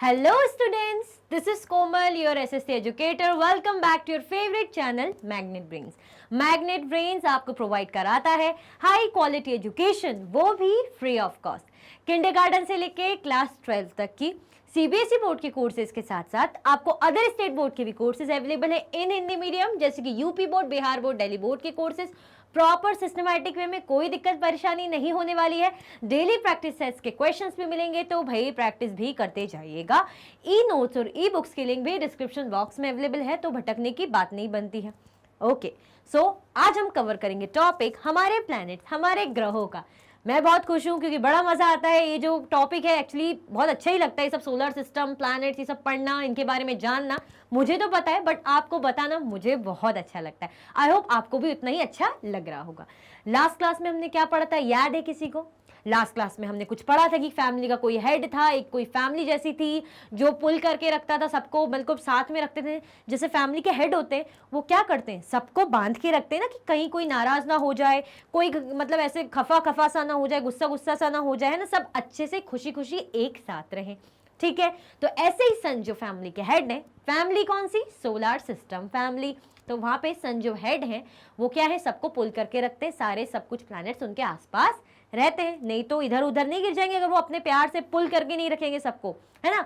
Hello students, this is Komal, your SSC educator. Welcome back to your favorite channel Magnet Brains. Magnet Brains आपको provide कराता है high quality education, वो भी free of cost. Kindergarten से लेके class 12 तक की सीबीएसई बोर्ड के कोर्सेज के साथ साथ आपको अदर स्टेट बोर्ड के भी कोर्सेज अवेलेबल है इन हिंदी मीडियम, जैसे कि UP board, Bihar board, Delhi board के कोर्सेज प्रॉपर सिस्टमैटिक वे में, कोई दिक्कत परेशानी नहीं होने वाली है। डेली प्रैक्टिस सेट्स के क्वेश्चंस भी मिलेंगे, तो भाई प्रैक्टिस भी करते जाइएगा। ई नोट्स और ई बुक्स की लिंक भी डिस्क्रिप्शन बॉक्स में अवेलेबल है, तो भटकने की बात नहीं बनती है। ओके, सो आज हम कवर करेंगे टॉपिक हमारे प्लैनेट्स, हमारे ग्रहों का। मैं बहुत खुश हूँ क्योंकि बड़ा मजा आता है। ये जो टॉपिक है एक्चुअली बहुत अच्छा ही लगता है, ये सब सोलर सिस्टम, प्लैनेट्स, ये सब पढ़ना, इनके बारे में जानना। मुझे तो पता है बट आपको बताना मुझे बहुत अच्छा लगता है। आई होप आपको भी उतना ही अच्छा लग रहा होगा। लास्ट क्लास में हमने क्या पढ़ा था, याद है किसी को? लास्ट क्लास में हमने कुछ पढ़ा था कि फैमिली का कोई हेड था, एक कोई फैमिली जैसी थी जो पुल करके रखता था सबको, बिल्कुल साथ में रखते थे। जैसे फैमिली के हेड होते हैं वो क्या करते हैं, सबको बांध के रखते हैं ना, कि कहीं कोई नाराज ना हो जाए, कोई मतलब ऐसे खफा खफा सा ना हो जाए, गुस्सा गुस्सा सा ना हो जाए, है ना, सब अच्छे से खुशी खुशी एक साथ रहें। ठीक है, तो ऐसे ही सन जो फैमिली के हेड हैं, फैमिली कौन सी? Solar system family. तो वहां पे सन जो हेड हैं वो क्या है, सबको पुल करके रखते हैं, सारे सब कुछ प्लैनेट्स उनके आसपास रहते हैं, नहीं तो इधर उधर नहीं गिर जाएंगे अगर वो अपने प्यार से पुल करके नहीं रखेंगे सबको, है ना।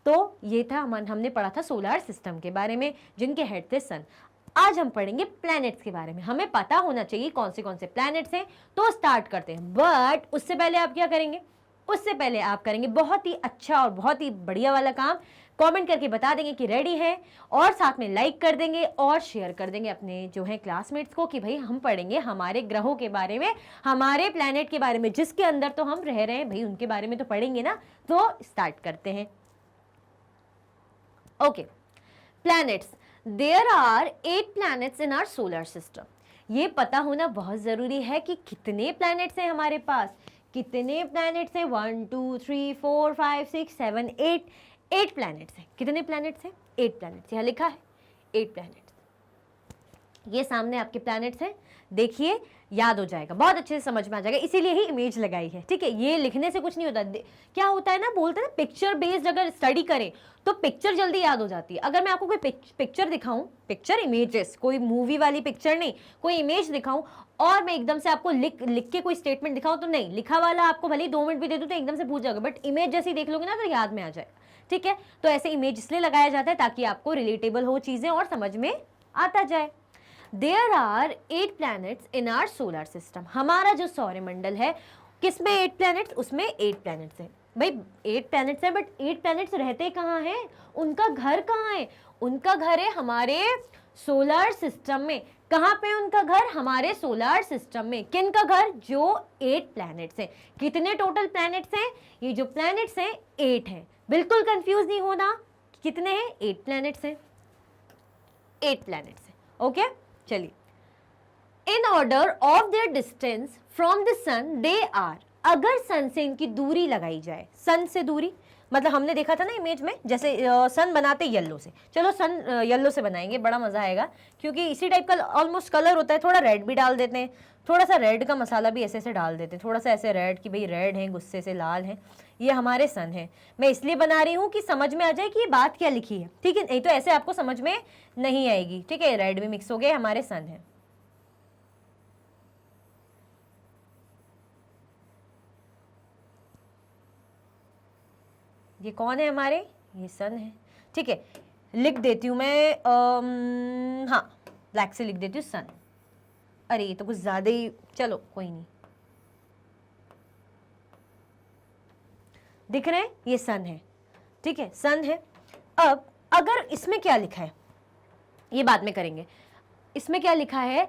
तो ये था हमने पढ़ा था सोलर सिस्टम के बारे में, जिनके हेड थे सन। आज हम पढ़ेंगे प्लैनेट्स के बारे में। हमें पता होना चाहिए कौन से प्लैनेट्स हैं। तो स्टार्ट करते हैं, बट उससे पहले आप क्या करेंगे? उससे पहले आप करेंगे बहुत ही अच्छा और बहुत ही बढ़िया वाला काम, कमेंट करके बता देंगे कि रेडी है, और साथ में लाइक कर देंगे और शेयर कर देंगे अपने जो है क्लासमेट्स को कि भाई हम पढ़ेंगे हमारे ग्रहों के बारे में, हमारे प्लैनेट के बारे में, जिसके अंदर तो हम रह रहे हैं, भाई उनके बारे में तो पढ़ेंगे ना। तो स्टार्ट करते हैं। Okay, planets. There are 8 planets in our solar system. ये पता होना बहुत जरूरी है कि कितने प्लैनेट्स हैं हमारे पास। कितने प्लैनेट्स हैं? 1 2 3 4 5 6 7 8 प्लैनेट्स हैं। कितने प्लैनेट्स हैं? 8 प्लैनेट्स। यहाँ लिखा है 8 प्लैनेट्स। ये सामने आपके प्लैनेट्स हैं, देखिए, याद हो जाएगा, बहुत अच्छे से समझ में आ जाएगा, इसीलिए ही इमेज लगाई है। ठीक है, ये लिखने से कुछ नहीं होता। क्या होता है ना, बोलते हैं ना, पिक्चर बेस्ड अगर स्टडी करें तो पिक्चर जल्दी याद हो जाती है। अगर मैं आपको कोई पिक्चर दिखाऊं, पिक्चर इमेजेस, कोई मूवी वाली पिक्चर नहीं, कोई इमेज दिखाऊं, और मैं एकदम से आपको लिख के कोई स्टेटमेंट दिखाऊं, तो नहीं, लिखा वाला आपको भले ही 2 मिनट भी दे दूं तो एकदम से भूल जाओगे, बट इमेज जैसी देख लोगे ना तो याद में आ जाएगा। ठीक है, तो ऐसे इमेज इसलिए लगाया जाता है ताकि आपको रिलेटेबल हो चीजें और समझ में आता जाए। There are 8 planets in our solar system. हमारा जो सौरमंडल है, किसमें 8 प्लैनेट्स? उसमें 8 प्लैनेट्स हैं। भाई 8 प्लैनेट्स हैं, बट 8 प्लैनेट्स रहते कहाँ हैं? उनका घर कहाँ है? उनका घर है हमारे सोलर सिस्टम में। कहाँ पे उनका घर? हमारे सोलर सिस्टम में। किन का घर? जो 8 प्लैनेट्स हैं। कितने टोटल प्लैनेट्स हैं? ये जो प्लैनेट्स हैं 8 हैं। बिल्कुल कंफ्यूज नहीं होना, कितने हैं? 8 प्लैनेट्स हैं, 8 प्लैनेट्स हैं। ओके, चलिए। In order of their distance from the sun they are. अगर सन से इनकी दूरी लगाई जाए, सन से दूरी मतलब हमने देखा था ना इमेज में, जैसे सन बनाते येलो से, चलो सन येलो से बनाएंगे, बड़ा मजा आएगा, क्योंकि इसी टाइप का ऑलमोस्ट कलर होता है। थोड़ा रेड भी डाल देते हैं, थोड़ा सा रेड का मसाला भी ऐसे ऐसे डाल देते हैं, थोड़ा सा ऐसे रेड कि भाई रेड है, गुस्से से लाल है, ये हमारे सन है। मैं इसलिए बना रही हूँ कि समझ में आ जाए कि ये बात क्या लिखी है। ठीक है, नहीं तो ऐसे आपको समझ में नहीं आएगी। ठीक है, रेड भी मिक्स हो गए, हमारे सन है। ये कौन है हमारे? ये सन है। ठीक है, लिख देती हूँ मैं, हाँ, ब्लैक से लिख देती हूँ सन। अरे ये तो कुछ ज्यादा ही, चलो कोई नहीं, दिख रहे हैं, ये सन है। ठीक है, सन है। अब अगर इसमें क्या लिखा है, ये बाद में करेंगे। इसमें क्या लिखा है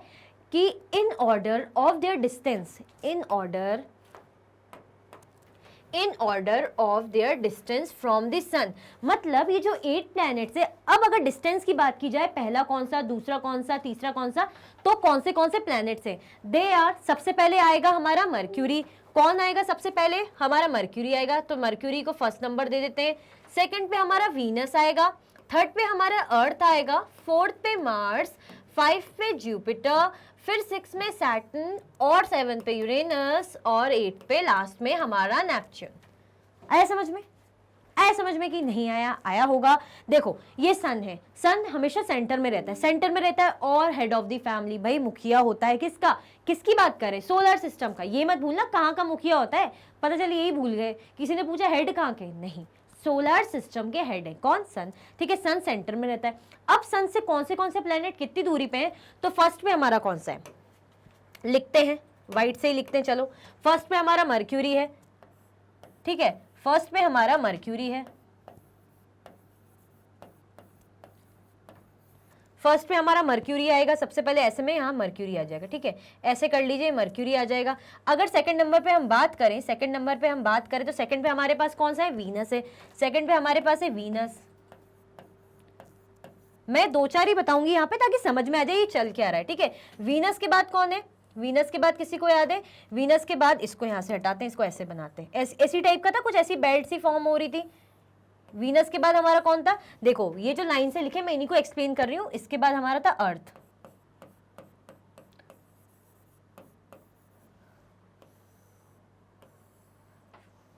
कि in order of their distance, in order of their distance from the sun. मतलब ये जो 8 प्लैनेट्स है, अब अगर डिस्टेंस की बात की जाए, पहला कौन सा, दूसरा कौन सा, तीसरा कौन सा, तो कौन से प्लैनेट्स हैं? दे आर, सबसे पहले आएगा हमारा मर्क्यूरी। कौन आएगा सबसे पहले? हमारा मर्क्यूरी आएगा, तो मर्क्यूरी को फर्स्ट नंबर दे देते हैं। सेकंड पे हमारा वीनस आएगा, थर्ड पे हमारा अर्थ आएगा, फोर्थ पे मार्स, 5 पे जुपिटर, फिर 6 में सैटर्न, और 7 पे यूरेनस, और 8 पे लास्ट में हमारा नेपच्यून। आया समझ में? आया समझ में कि नहीं आया? आया होगा। देखो ये सन है, सन हमेशा सेंटर में रहता है, सेंटर में रहता है और हेड ऑफ द फैमिली, भाई मुखिया होता है किसका, किसकी बात करें, सोलर सिस्टम का। ये मत भूलना कहाँ का मुखिया होता है, पता चले यही भूल गए, किसी ने पूछा हेड कहाँ के, नहीं, सोलर सिस्टम के हेड है कौन, सन, ठीक है, सन सेंटर में रहता है। अब सन से कौन से प्लेनेट कितनी दूरी पे हैं, तो फर्स्ट पे हमारा कौन सा है, लिखते हैं, व्हाइट से ही लिखते हैं, चलो। फर्स्ट पे हमारा मर्क्यूरी है, ठीक है, फर्स्ट पे हमारा मर्क्यूरी है, फर्स्ट पे हमारा मर्क्यूरी आएगा, सबसे पहले ऐसे में यहाँ मर्क्यूरी आ जाएगा, ठीक है, ऐसे कर लीजिए, मर्क्यूरी आ जाएगा। अगर सेकंड नंबर पे हम बात करें, सेकंड नंबर पे हम बात करें तो सेकंड पे हमारे पास कौन सा है, वीनस है, सेकंड पे हमारे पास है वीनस। मैं 2-4 ही बताऊंगी यहाँ पे ताकि समझ में आ जाए ये चल क्या रहा है, ठीक है। वीनस के बाद कौन है, वीनस के बाद किसी को याद है, वीनस के बाद इसको यहाँ से हटाते हैं, इसको ऐसे बनाते हैं, ऐसी टाइप का था कुछ, ऐसी बेल्ट सी फॉर्म हो रही थी। वीनस के बाद हमारा कौन था, देखो ये जो लाइन से लिखे मैं इन्हीं को एक्सप्लेन कर रही हूं। इसके बाद हमारा था अर्थ,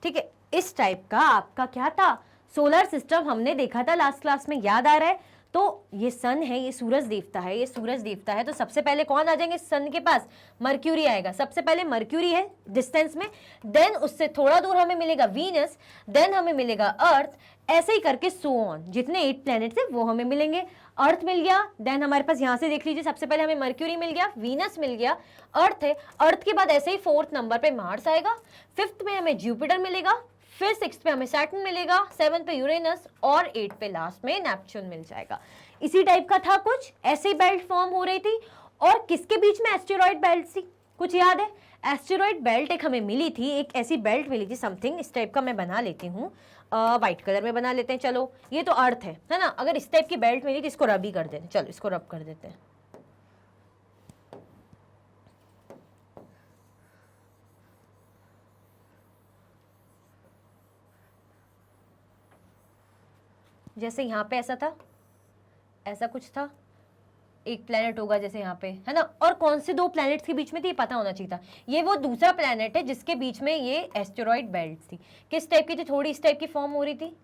ठीक है, इस टाइप का आपका क्या था, सोलर सिस्टम हमने देखा था लास्ट क्लास में, याद आ रहा है। तो ये सन है, ये सूरज देवता है, ये सूरज देवता है, तो सबसे पहले कौन आ जाएंगे सन के पास, मर्क्यूरी आएगा, सबसे पहले मर्क्यूरी है डिस्टेंस में, देन उससे थोड़ा दूर हमें मिलेगा वीनस, देन हमें मिलेगा अर्थ, ऐसे ही करके सो ऑन, जितने 8 प्लैनेट्स है वो हमें मिलेंगे। अर्थ मिल गया, देन हमारे पास यहाँ से देख लीजिए, सबसे पहले हमें मर्क्यूरी मिल गया, वीनस मिल गया, अर्थ है, अर्थ के बाद ऐसे ही 4th नंबर पे मार्स आएगा, 5th में हमें जुपिटर मिलेगा, फिर 6th पे हमें सैटर्न मिलेगा, 7th पे यूरेनस और 8th पे लास्ट में नेपच्यून मिल जाएगा। इसी टाइप का था कुछ, ऐसे बेल्ट फॉर्म हो रही थी। और किसके बीच में एस्टेरॉइड बेल्ट थी, कुछ याद है, एस्टेरॉइड बेल्ट एक हमें मिली थी, एक ऐसी बेल्ट मिली थी समथिंग इस टाइप का, मैं बना लेती हूँ, व्हाइट कलर में बना लेते हैं, चलो ये तो अर्थ है ना, अगर इस टाइप की बेल्ट मिली तो इसको रब ही कर देते हैं, चलो इसको रब कर देते हैं। जैसे यहाँ पे ऐसा था, ऐसा कुछ था, एक प्लेनेट होगा जैसे यहाँ पे है ना, और कौन से 2 प्लैनेट्स के बीच में थी ये पता होना चाहिए था, ये वो दूसरा प्लैनेट है जिसके बीच में ये एस्टेरॉइड बेल्ट थी, किस टाइप की थी, थोड़ी इस टाइप की फॉर्म हो रही थी,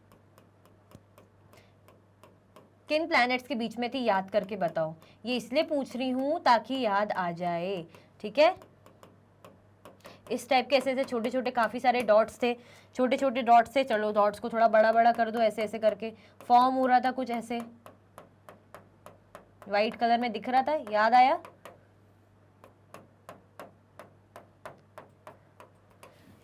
किन प्लैनेट्स के बीच में थी याद करके बताओ, ये इसलिए पूछ रही हूँ ताकि याद आ जाए, ठीक है। इस टाइप के ऐसे ऐसे छोटे छोटे काफ़ी सारे डॉट्स थे, छोटे छोटे डॉट्स थे, चलो डॉट्स को थोड़ा बड़ा बड़ा कर दो, ऐसे ऐसे करके फॉर्म हो रहा था कुछ ऐसे, वाइट कलर में दिख रहा था, याद आया,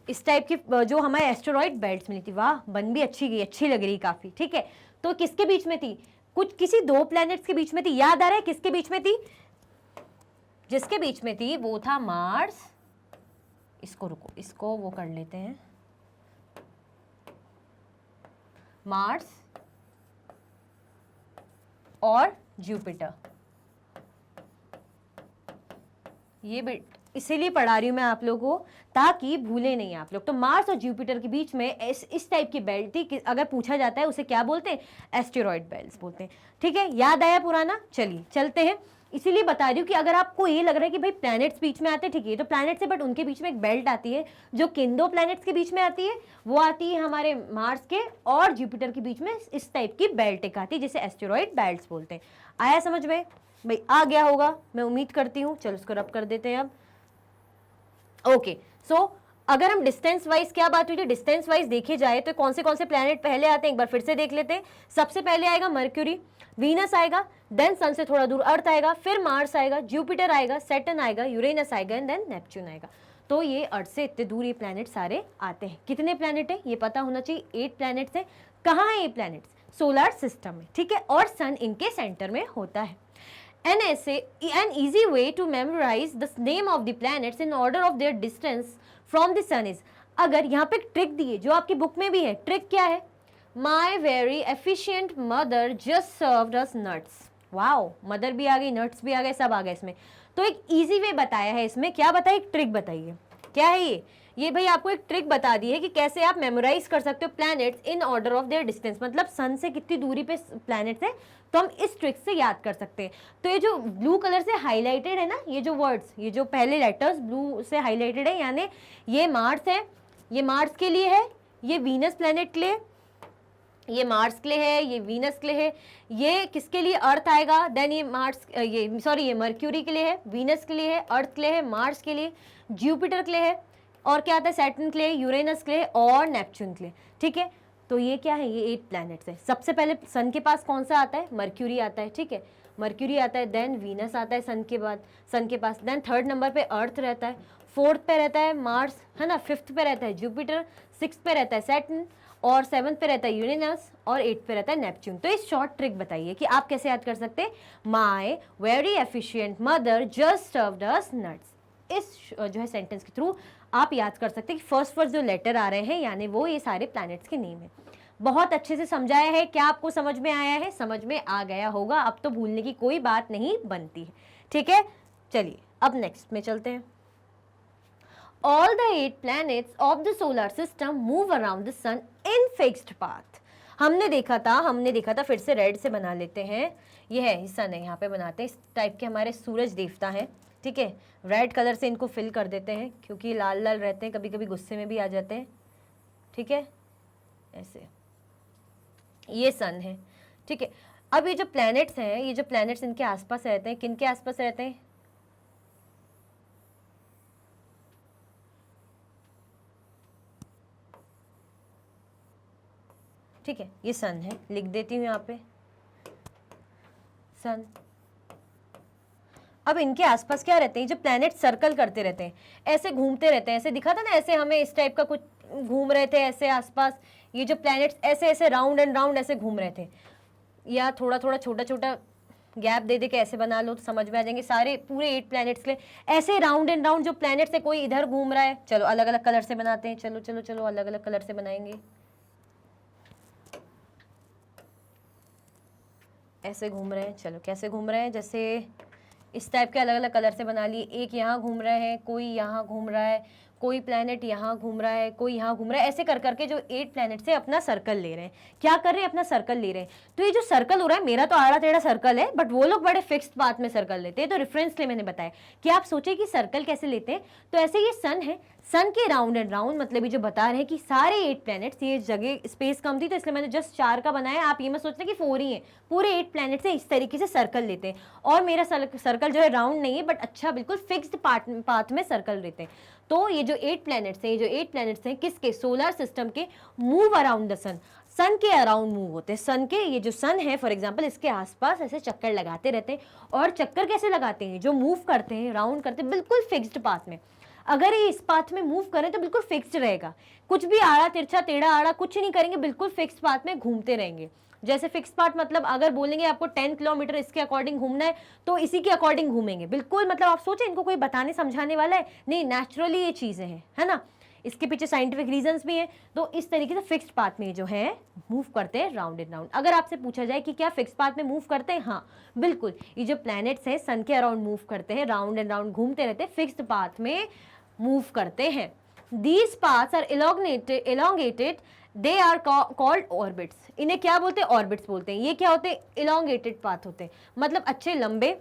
इस टाइप की जो हमारे एस्टेरॉइड बेल्ट्स मिली थी, वाह बन भी अच्छी गई, अच्छी लग रही काफी, ठीक है। तो किसके बीच में थी, कुछ किसी 2 प्लैनेट्स के बीच में थी, याद आ रहा है किसके बीच में थी, जिसके बीच में थी वो था मार्स, इसको रुको, इसको वो कर लेते हैं, मार्स और जुपिटर। ये इसीलिए पढ़ा रही हूं मैं आप लोगों को ताकि भूले नहीं आप लोग। तो मार्स और जुपिटर के बीच में इस टाइप की बेल्ट थी, अगर पूछा जाता है उसे क्या बोलते हैं, एस्टेरॉइड बेल्ट्स बोलते हैं, ठीक है। याद आया पुराना, चलिए चलते हैं। इसीलिए बता रही हूँ कि अगर आपको ये लग रहा है कि भाई प्लैनेट्स बीच में आते हैं, ठीक है, तो प्लैनेट्स है बट उनके बीच में एक बेल्ट आती है, जो किन 2 प्लैनेट्स के बीच में आती है, वो आती है हमारे मार्स के और जुपिटर के बीच में, इस टाइप की बेल्ट एक आती है जिसे एस्टेरॉइड बेल्ट्स बोलते हैं। आया समझ में, भाई आ गया होगा मैं उम्मीद करती हूँ। चलो इसको रब कर देते हैं अब, ओके। सो अगर हम डिस्टेंस वाइज क्या बात हुई थी, डिस्टेंस वाइज देखे जाए तो कौन से प्लैनेट पहले आते हैं, एक बार फिर से देख लेते हैं। सबसे पहले आएगा मर्क्यूरी, वीनस आएगा, देन सन से थोड़ा दूर अर्थ आएगा, फिर मार्स आएगा, जुपिटर आएगा, सैटर्न आएगा, यूरेनस आएगा एंड देन नेपच्यून आएगा। तो ये अर्थ से इतने दूर ये प्लैनेट सारे आते हैं। कितने प्लैनेट है ये पता होना चाहिए, 8 प्लैनेट्स है। कहाँ है ये प्लैनेट्स, सोलर सिस्टम में, ठीक है, और सन इनके सेंटर में होता है। An easy way to memorize the name of the planets in order of their distance from the sun is, अगर यहाँ पे ट्रिक दी है जो आपकी बुक में भी है, ट्रिक क्या है, My very efficient mother just served us nuts। Wow, mother भी आ गई, नट्स भी आ गए, सब आ गए इसमें। तो एक इजी वे बताया है इसमें, क्या बताया, एक ट्रिक बताइए, क्या है ये भाई आपको एक ट्रिक बता दी है कि कैसे आप मेमोराइज कर सकते हो planets in order of their distance, मतलब सन से कितनी दूरी पे प्लैनेट्स है, तो हम इस ट्रिक से याद कर सकते हैं। तो ये जो ब्लू कलर से हाईलाइटेड है ना, ये जो वर्ड्स, ये जो पहले लेटर्स ब्लू से हाईलाइटेड है, यानी ये मार्स है, ये मार्स के लिए है, ये वीनस प्लैनेट के लिए, ये मार्स के लिए है, ये वीनस के लिए है, ये किसके लिए अर्थ आएगा, देन ये मार्स ये सॉरी ये मर्क्यूरी के लिए है, वीनस के लिए है, अर्थ के लिए है, मार्स के लिए, जुपिटर के लिए है, और क्या आता है सैटर्न के लिए, यूरेनस के लिए और नेपच्यून के लिए। ठीक है, तो ये क्या है, ये 8 प्लैनेट्स है। सबसे पहले सन के पास कौन सा आता है, मर्क्यूरी आता है। ठीक है, मर्क्यूरी आता है, देन वीनस आता है सन के बाद, सन के पास, देन थर्ड नंबर पे अर्थ रहता है, फोर्थ पे रहता है मार्स, है ना, फिफ्थ पे रहता है जुपिटर, सिक्स पे रहता है सैटर्न, और सेवन्थ पे रहता है यूरेनस, और एट्थ पे रहता है नेपच्यून। तो इस शॉर्ट ट्रिक बताइए कि आप कैसे याद कर सकते हैं, my very efficient mother just served us nuts. इस जो है सेंटेंस के थ्रू आप याद कर सकते हैं कि फर्स्ट फर्स्ट जो लेटर आ रहे हैं यानी वो ये सारे प्लैनेट्स के नेम है। बहुत अच्छे से समझाया है, क्या आपको समझ में आया है, समझ में आ गया होगा, अब तो भूलने की कोई बात नहीं बनती है। ठीक है, चलिए अब नेक्स्ट में चलते हैं। All the 8 planets of the solar system move around the sun in fixed path। हमने देखा था, फिर से रेड से बना लेते हैं, ये है सन है, यहाँ पे बनाते हैं, इस टाइप के हमारे सूरज देवता हैं। ठीक है, रेड कलर से इनको फिल कर देते हैं क्योंकि लाल लाल रहते हैं, कभी कभी गुस्से में भी आ जाते हैं। ठीक है, ऐसे ये सन है। ठीक है, अब ये जो प्लैनेट्स हैं, ये जो प्लैनेट्स इनके आसपास रहते हैं, किन के आसपास रहते हैं, ठीक है, ये सन है, लिख देती हूँ यहाँ पे सन। अब इनके आसपास क्या रहते हैं, जो प्लैनेट सर्कल करते रहते हैं, ऐसे घूमते रहते हैं, ऐसे दिखा था ना, ऐसे हमें इस टाइप का कुछ घूम रहे थे ऐसे आसपास, ये जो प्लैनेट्स ऐसे ऐसे राउंड एंड राउंड ऐसे घूम रहे थे, या थोड़ा थोड़ा छोटा छोटा गैप दे दे के ऐसे बना लो तो समझ में आ जाएंगे। सारे पूरे 8 प्लैनेट्स के लिए ऐसे राउंड एंड राउंड जो प्लैनेट्स है, कोई इधर घूम रहा है, चलो अलग अलग कलर से बनाते हैं, चलो चलो चलो अलग अलग कलर से बनाएंगे, ऐसे घूम रहे हैं, चलो कैसे घूम रहे हैं, जैसे इस टाइप के अलग अलग कलर से बना लिए। एक यहाँ घूम रहे हैं, कोई यहाँ घूम रहा है, कोई प्लैनेट यहाँ घूम रहा है, कोई यहाँ घूम रहा है, ऐसे कर करके जो 8 प्लैनेट से अपना सर्कल ले रहे हैं। क्या कर रहे हैं, अपना सर्कल ले रहे हैं। तो ये जो सर्कल हो रहा है, मेरा तो आड़ा टेढ़ा सर्कल है, बट वो लोग बड़े फिक्स्ड पाथ में सर्कल लेते हैं। तो रेफरेंस लिए मैंने बताया कि आप सोचे कि सर्कल कैसे लेते हैं। तो ऐसे ये सन है, सन के राउंड एंड राउंड, मतलब ये जो बता रहे हैं कि सारे 8 प्लैनेट्स, ये जगह स्पेस कम थी तो इसलिए मैंने जस्ट 4 का बनाया। आप ये मत सोचते कि 4 ही है, पूरे 8 प्लैनेट से इस तरीके से सर्कल लेते हैं। और मेरा सर्कल जो है राउंड नहीं है, बट अच्छा बिल्कुल फिक्स्ड पाथ में सर्कल लेते हैं। तो ये जो 8 प्लैनेट्स हैं, ये जो 8 प्लैनेट्स हैं किसके, सोलर सिस्टम के, move around the sun, sun के अराउंड मूव होते हैं। सन के, ये जो सन है फॉर एग्जांपल, इसके आसपास ऐसे चक्कर लगाते रहते हैं। और चक्कर कैसे लगाते हैं, जो मूव करते हैं, राउंड करते हैं, बिल्कुल फिक्स्ड पाथ में। अगर ये इस पाथ में मूव करें तो बिल्कुल फिक्स्ड रहेगा, कुछ भी आड़ा तिरछा टेढ़ा आड़ा कुछ नहीं करेंगे, बिल्कुल फिक्स्ड पाथ में घूमते रहेंगे। जैसे फिक्स पाथ मतलब अगर बोलेंगे आपको 10 किलोमीटर इसके अकॉर्डिंग घूमना है तो इसी के अकॉर्डिंग घूमेंगे, बिल्कुल। मतलब आप सोचें इनको कोई बताने समझाने वाला है नहीं, नेचुरली ये चीजें हैं, है ना, इसके पीछे साइंटिफिक रीजंस भी हैं। तो इस तरीके से फिक्स्ड पाथ में जो है मूव करते हैं राउंड एंड राउंड। अगर आपसे पूछा जाए कि क्या फिक्स्ड पाथ में मूव करते हैं, हाँ बिल्कुल, ये जो प्लैनेट्स हैं सन के अराउंड मूव करते हैं, राउंड एंड राउंड घूमते रहते हैं, फिक्स्ड पाथ में मूव करते हैं। These paths are elongated, they are called orbits। इन्हें क्या बोलते हैं, ऑर्बिट्स बोलते हैं। ये क्या होते हैं, इलोंगेटेड पाथ होते हैं, मतलब अच्छे लंबे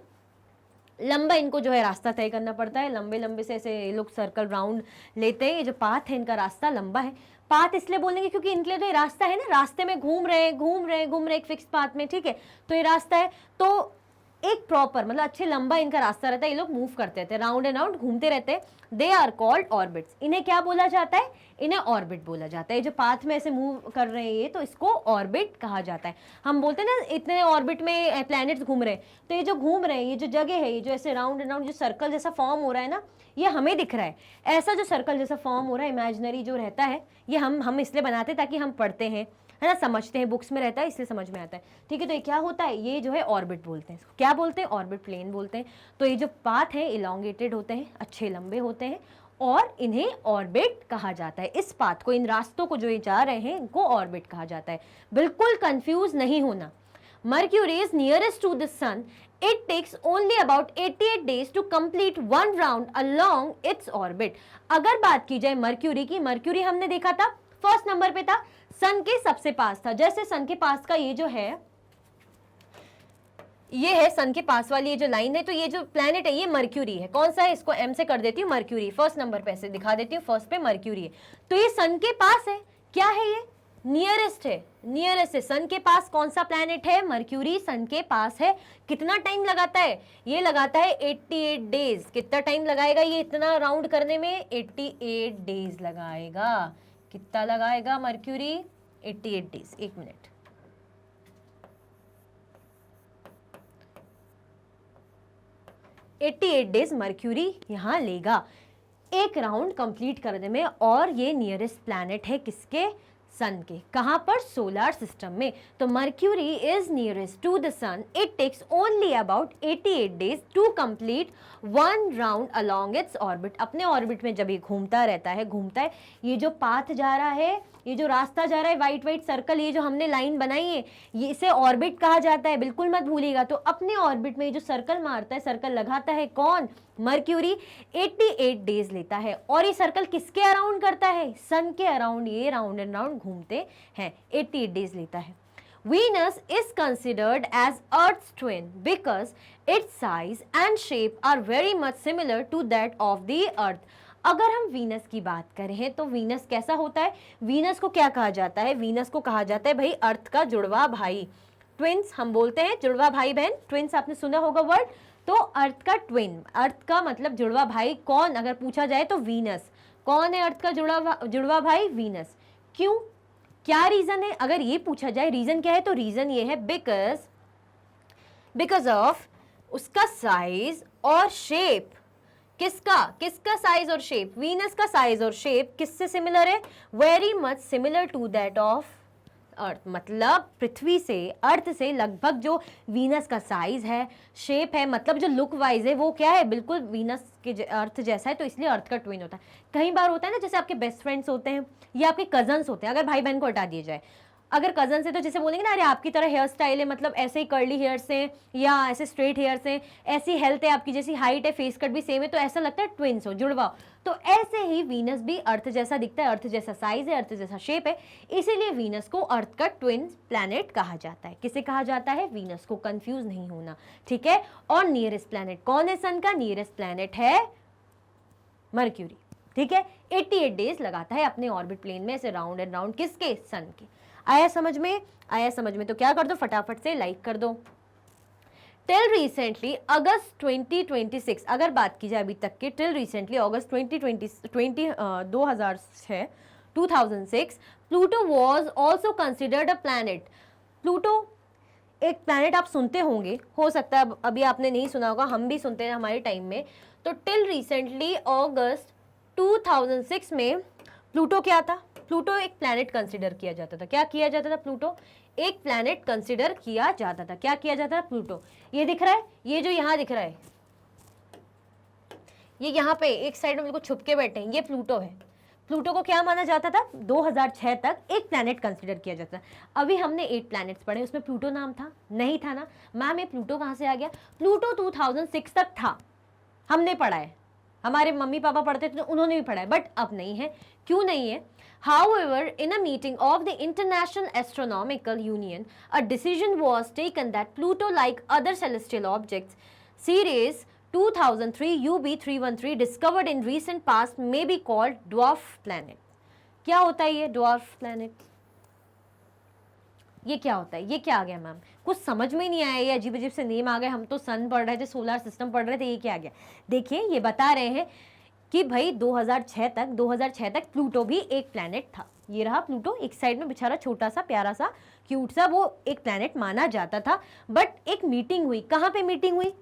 लंबा इनको जो है रास्ता तय करना पड़ता है, लंबे लंबे से ऐसे ये लोग सर्कल राउंड लेते हैं। ये जो पाथ है इनका रास्ता लंबा है। पाथ इसलिए बोलेंगे क्योंकि इनके लिए तो ये रास्ता है ना, रास्ते में घूम रहे एक फिक्स पाथ में, ठीक है, तो ये रास्ता है। तो एक प्रॉपर मतलब अच्छे लंबा इनका रास्ता रहता है, ये लोग मूव करते रहते हैं, राउंड एंड राउंड घूमते रहते हैं। They are called orbits. इन्हें क्या बोला जाता है, इन्हें ऑर्बिट बोला जाता है। जो पाथ में ऐसे मूव कर रहे हैं ये, तो इसको ऑर्बिट कहा जाता है। हम बोलते हैं ना इतने ऑर्बिट में प्लैनेट्स घूम रहे हैं, तो ये जो घूम रहे हैं, ये जो जगह है, ये जो ऐसे राउंड एंड राउंड जो सर्कल जैसा फॉर्म हो रहा है ना, ये हमें दिख रहा है। ऐसा जो सर्कल जैसा फॉर्म हो रहा है इमेजिनरी जो रहता है, ये हम इसलिए बनाते हैं ताकि हम पढ़ते हैं, है ना, समझते हैं, बुक्स में रहता है इसलिए समझ में आता है, ठीक है। तो ये क्या होता है, ये जो है ऑर्बिट बोलते हैं, इसको क्या बोलते हैं, ऑर्बिट प्लेन बोलते हैं। तो ये जो पाथ है इलोंगेटेड होते हैं, अच्छे लंबे होते हैं, और इन्हें ऑर्बिट कहा जाता है। इस पाथ को, इन रास्तों को जो ये जा रहे हैं, इनको ऑर्बिट कहा जाता है। बिल्कुल कंफ्यूज नहीं होना। Mercury is nearest to the sun. It takes only about 88 days to complete one round along its orbit। अगर बात की जाए मर्क्यूरी की, मर्क्यूरी हमने देखा था फर्स्ट नंबर पे था, सन के सबसे पास था। जैसे सन के पास का ये जो है, ये है सन के पास वाली ये जो लाइन है, तो ये जो प्लैनेट है ये मर्क्यूरी है। कौन सा है, इसको एम से कर देती हूँ, मर्क्यूरी। फर्स्ट नंबर पे ऐसे दिखा देती हूँ, फर्स्ट पे मर्क्यूरी है। तो ये सन के पास है, क्या है ये, नियरेस्ट है, नियरेस्ट है। सन के पास कौन सा प्लैनेट है? मर्क्यूरी सन के पास है। कितना टाइम लगाता है? ये लगाता है 88 डेज। कितना टाइम लगाएगा ये इतना राउंड करने में? 88 डेज लगाएगा। कितना लगाएगा मर्क्यूरी? 88 डेज। एक मिनट, 88 डेज मर्क्यूरी यहां लेगा एक राउंड कंप्लीट करने में। और ये नियरेस्ट प्लैनेट है किसके? सन के। कहां पर? सोलर सिस्टम में। तो Mercury is nearest to the sun. It takes only about 88 days to complete one round along its orbit. अपने ऑर्बिट में जब ये घूमता रहता है, घूमता है, ये जो पाथ जा रहा है, ये जो रास्ता जा रहा है, वाइट वाइट सर्कल, ये जो हमने लाइन बनाई है, ये इसे ऑर्बिट कहा जाता है, बिल्कुल मत भूलिएगा। तो अपने ऑर्बिट में ये जो सर्कल मारता है, सर्कल लगाता है कौन? मर्क्यूरी। 88 डेज लेता है। और ये सर्कल किसके अराउंड करता है? सन के अराउंड ये राउंड एंड राउंड घूमते हैं। 88 डेज लेता है। Venus is considered as Earth's twin because its size and shape are very much similar to that of the Earth. अगर हम वीनस की बात करें तो वीनस कैसा होता है? वीनस को क्या कहा जाता है? वीनस को कहा जाता है भाई अर्थ का जुड़वा भाई। ट्विन्स हम बोलते हैं, जुड़वा भाई बहन। ट्विन्स आपने सुना होगा वर्ड। तो अर्थ का ट्विन, अर्थ का मतलब जुड़वा भाई कौन? अगर पूछा जाए तो वीनस। कौन है अर्थ का जुड़वा भाई? वीनस। क्यों? क्या रीजन है? अगर ये पूछा जाए रीजन क्या है, तो रीजन ये है बिकॉज ऑफ उसका साइज और शेप। किसका साइज और शेप? वीनस का साइज और शेप किससे सिमिलर है? Very much similar to that of Earth. मतलब पृथ्वी से, अर्थ से लगभग जो वीनस का साइज है, शेप है, मतलब जो लुक वाइज है, वो क्या है? बिल्कुल वीनस के अर्थ जैसा है। तो इसलिए अर्थ का ट्विन होता है। कई बार होता है ना, जैसे आपके बेस्ट फ्रेंड्स होते हैं या आपके कजन्स होते हैं। अगर भाई बहन को हटा दिया जाए, अगर कजन से, तो जैसे बोलेंगे ना, अरे आपकी तरह हेयर स्टाइल है, मतलब ऐसे ही कर्ली हेयर्स हैं या ऐसे स्ट्रेट हेयर्स हैं, ऐसी हेल्थ है, आपकी जैसी हाइट है, फेस कट भी सेम है, तो ऐसा लगता है ट्विन्स हो, जुड़वा। तो ऐसे ही वीनस भी अर्थ जैसा दिखता है, अर्थ जैसा साइज है, अर्थ जैसा शेप है, इसीलिए वीनस को अर्थ का ट्विन प्लैनेट कहा जाता है। किसे कहा जाता है? वीनस को। कंफ्यूज नहीं होना, ठीक है। और नियरेस्ट प्लैनेट कौन है सन का? नियरेस्ट प्लैनेट है मर्क्यूरी, ठीक है। 88 डेज लगाता है अपने ऑर्बिट प्लेन में ऐसे राउंड एंड राउंड। किसके? सन के। आया समझ में? आया समझ में? तो क्या कर दो, फटाफट से लाइक कर दो। टिल रिसेंटली अगस्त 2026, अगर बात की जाए अभी तक के, till recently August 2006 Pluto was also considered a planet. Pluto एक प्लैनेट आप सुनते होंगे, हो सकता है अभी आपने नहीं सुना होगा, हम भी सुनते हैं हमारे टाइम में। तो टिल रिसेंटली अगस्त 2006 में प्लूटो क्या था? प्लूटो एक प्लैनेट कंसिडर किया जाता था। क्या किया जाता था? प्लूटो एक प्लैनेट कंसिडर किया जाता था। क्या किया जाता था? प्लूटो। ये दिख रहा है, ये जो यहाँ दिख रहा है, ये यहाँ पे एक साइड में बिल्कुल छुप के बैठे हैं, ये प्लूटो है। प्लूटो को क्या माना जाता था? 2006 तक एक प्लैनेट कंसिडर किया जाता था। अभी हमने 8 प्लैनेट्स पढ़े, उसमें प्लूटो नाम था? नहीं था ना। मैम ये प्लूटो कहाँ से आ गया? प्लूटो 2006 तक था, हमने पढ़ा है, हमारे मम्मी पापा पढ़ते थे तो उन्होंने भी पढ़ा है, बट अब नहीं है। क्यों नहीं है? However, in a meeting of the International Astronomical Union, a decision was taken that Pluto, like other celestial objects, Ceres 2003 UB313 discovered in recent past, may be called dwarf planet. क्या होता है ये dwarf planet? ये क्या होता है? ये क्या आ गया मैम? कुछ समझ में नहीं आया, ये अजीब अजीब से नेम आ गए। हम तो सन पढ़ रहे थे, सोलर सिस्टम पढ़ रहे थे, ये क्या आ गया? देखिए ये बता रहे हैं कि भाई 2006 तक प्लूटो भी एक प्लैनेट था। ये रहा प्लूटो, एक साइड में बेचारा छोटा सा प्यारा सा क्यूट सा, वो एक प्लैनेट माना जाता था। बट एक मीटिंग हुई, कहाँ पे मीटिंग हुई?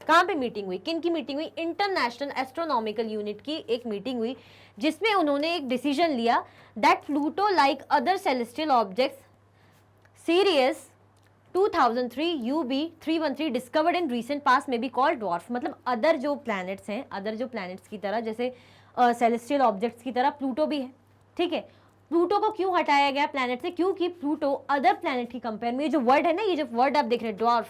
कहाँ पे मीटिंग हुई? किन की मीटिंग हुई? इंटरनेशनल एस्ट्रोनॉमिकल यूनिट की एक मीटिंग हुई, जिसमें उन्होंने एक डिसीजन लिया that Pluto like other celestial objects serious 2003 UB313 discovered in recent past में बी कॉल्ड ड्वार्फ। मतलब अदर जो प्लैनेट्स हैं, अदर जो प्लैनेट्स की तरह, जैसे सेलेस्टियल ऑब्जेक्ट्स की तरह प्लूटो भी है, ठीक है। प्लूटो को क्यों हटाया गया प्लैनेट से? क्योंकि प्लूटो अदर प्लैनेट की कंपेयर में, ये जो वर्ड है ना, ये जो वर्ड आप देख रहे हैं ड्वार्फ,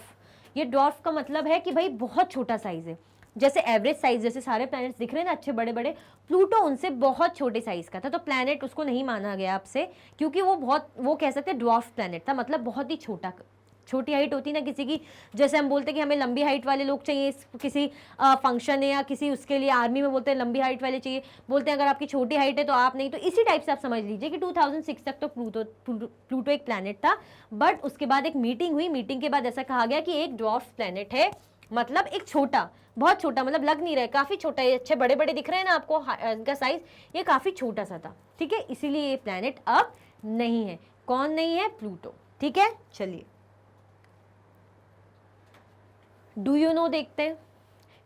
ये ड्वार्फ का मतलब है कि भाई बहुत छोटा साइज है। जैसे एवरेज साइज, जैसे सारे प्लैनेट्स दिख रहे हैं ना अच्छे बड़े बड़े, प्लूटो उनसे बहुत छोटे साइज का था, तो प्लैनेट उसको नहीं माना गया आपसे, क्योंकि वो बहुत, वो कह सकते हैं ड्वार्फ प्लैनेट था, मतलब बहुत ही छोटा छोटी हाइट होती है ना किसी की, जैसे हम बोलते हैं कि हमें लंबी हाइट वाले लोग चाहिए किसी फंक्शन है या किसी उसके लिए, आर्मी में बोलते हैं लंबी हाइट वाले चाहिए, बोलते हैं अगर आपकी छोटी हाइट है तो आप नहीं, तो इसी टाइप से आप समझ लीजिए कि 2006 तक तो प्लूटो एक प्लैनेट था, बट उसके बाद एक मीटिंग हुई, मीटिंग के बाद ऐसा कहा गया कि एक ड्वार्फ प्लैनेट है, मतलब एक छोटा, बहुत छोटा, मतलब लग नहीं रहा है, काफी छोटा है, अच्छे बड़े बड़े दिख रहे हैं ना आपको इनका साइज, ये काफी छोटा सा था, ठीक है, इसीलिए ये प्लैनेट अब नहीं है। कौन नहीं है? प्लूटो, ठीक है। चलिए डू यू नो देखते हैं।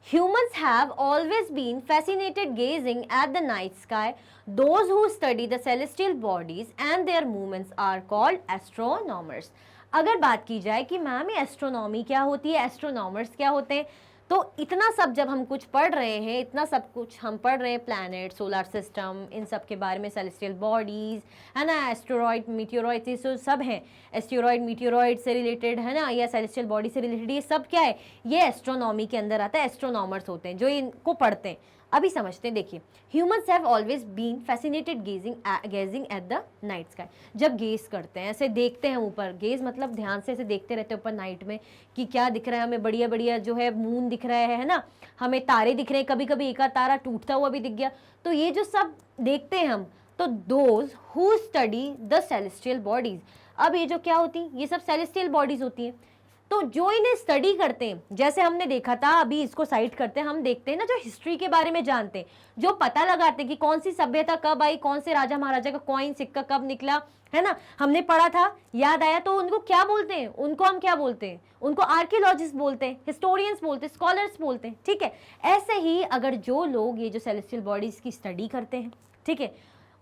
Humans have always been fascinated gazing at the night sky. Those who study the celestial bodies and their movements are called astronomers. अगर बात की जाए कि मैम ये एस्ट्रोनॉमी क्या होती है, एस्ट्रोनॉमर्स क्या होते हैं, तो इतना सब जब हम कुछ पढ़ रहे हैं, इतना सब कुछ हम पढ़ रहे हैं, प्लैनेट, सोलर सिस्टम, इन सब के बारे में, सेलेस्टियल बॉडीज है ना, एस्टेरॉइड, मीटियोरॉइड, ये सब हैं, एस्टेरॉइड मीटियोरॉइड से रिलेटेड है ना, या सेलेस्टियल बॉडी से रिलेटेड, ये सब क्या है, ये एस्ट्रोनॉमी के अंदर आता है, एस्ट्रोनॉमर्स होते हैं जो इनको पढ़ते हैं। अभी समझते हैं, देखिए, humans have always been fascinated gazing at the night sky. जब गेज करते हैं, ऐसे देखते हैं ऊपर, गेज मतलब ध्यान से ऐसे देखते रहते हैं ऊपर नाइट में कि क्या दिख रहा है हमें, बढ़िया बढ़िया जो है मून दिख रहा है ना, हमें तारे दिख रहे हैं, कभी कभी एक आध तारा टूटता हुआ भी दिख गया, तो ये जो सब देखते हैं हम, तो those who study the celestial bodies, अब ये जो क्या होती, ये सब सेलेस्टियल बॉडीज होती हैं, तो जो इन्हें स्टडी करते हैं, जैसे हमने देखा था, अभी इसको साइट करते हैं, हम देखते हैं ना, जो हिस्ट्री के बारे में जानते हैं, जो पता लगाते हैं कि कौन सी सभ्यता कब आई, कौन से राजा महाराजा का कॉइन सिक्का कब निकला, है ना, हमने पढ़ा था, याद आया, तो उनको क्या बोलते हैं, उनको हम क्या बोलते हैं, उनको आर्कियोलॉजिस्ट बोलते हैं, हिस्टोरियंस बोलते हैं, स्कॉलर्स बोलते हैं, ठीक है। ऐसे ही अगर जो लोग ये जो सेलेस्टियल बॉडीज की स्टडी करते हैं, ठीक है,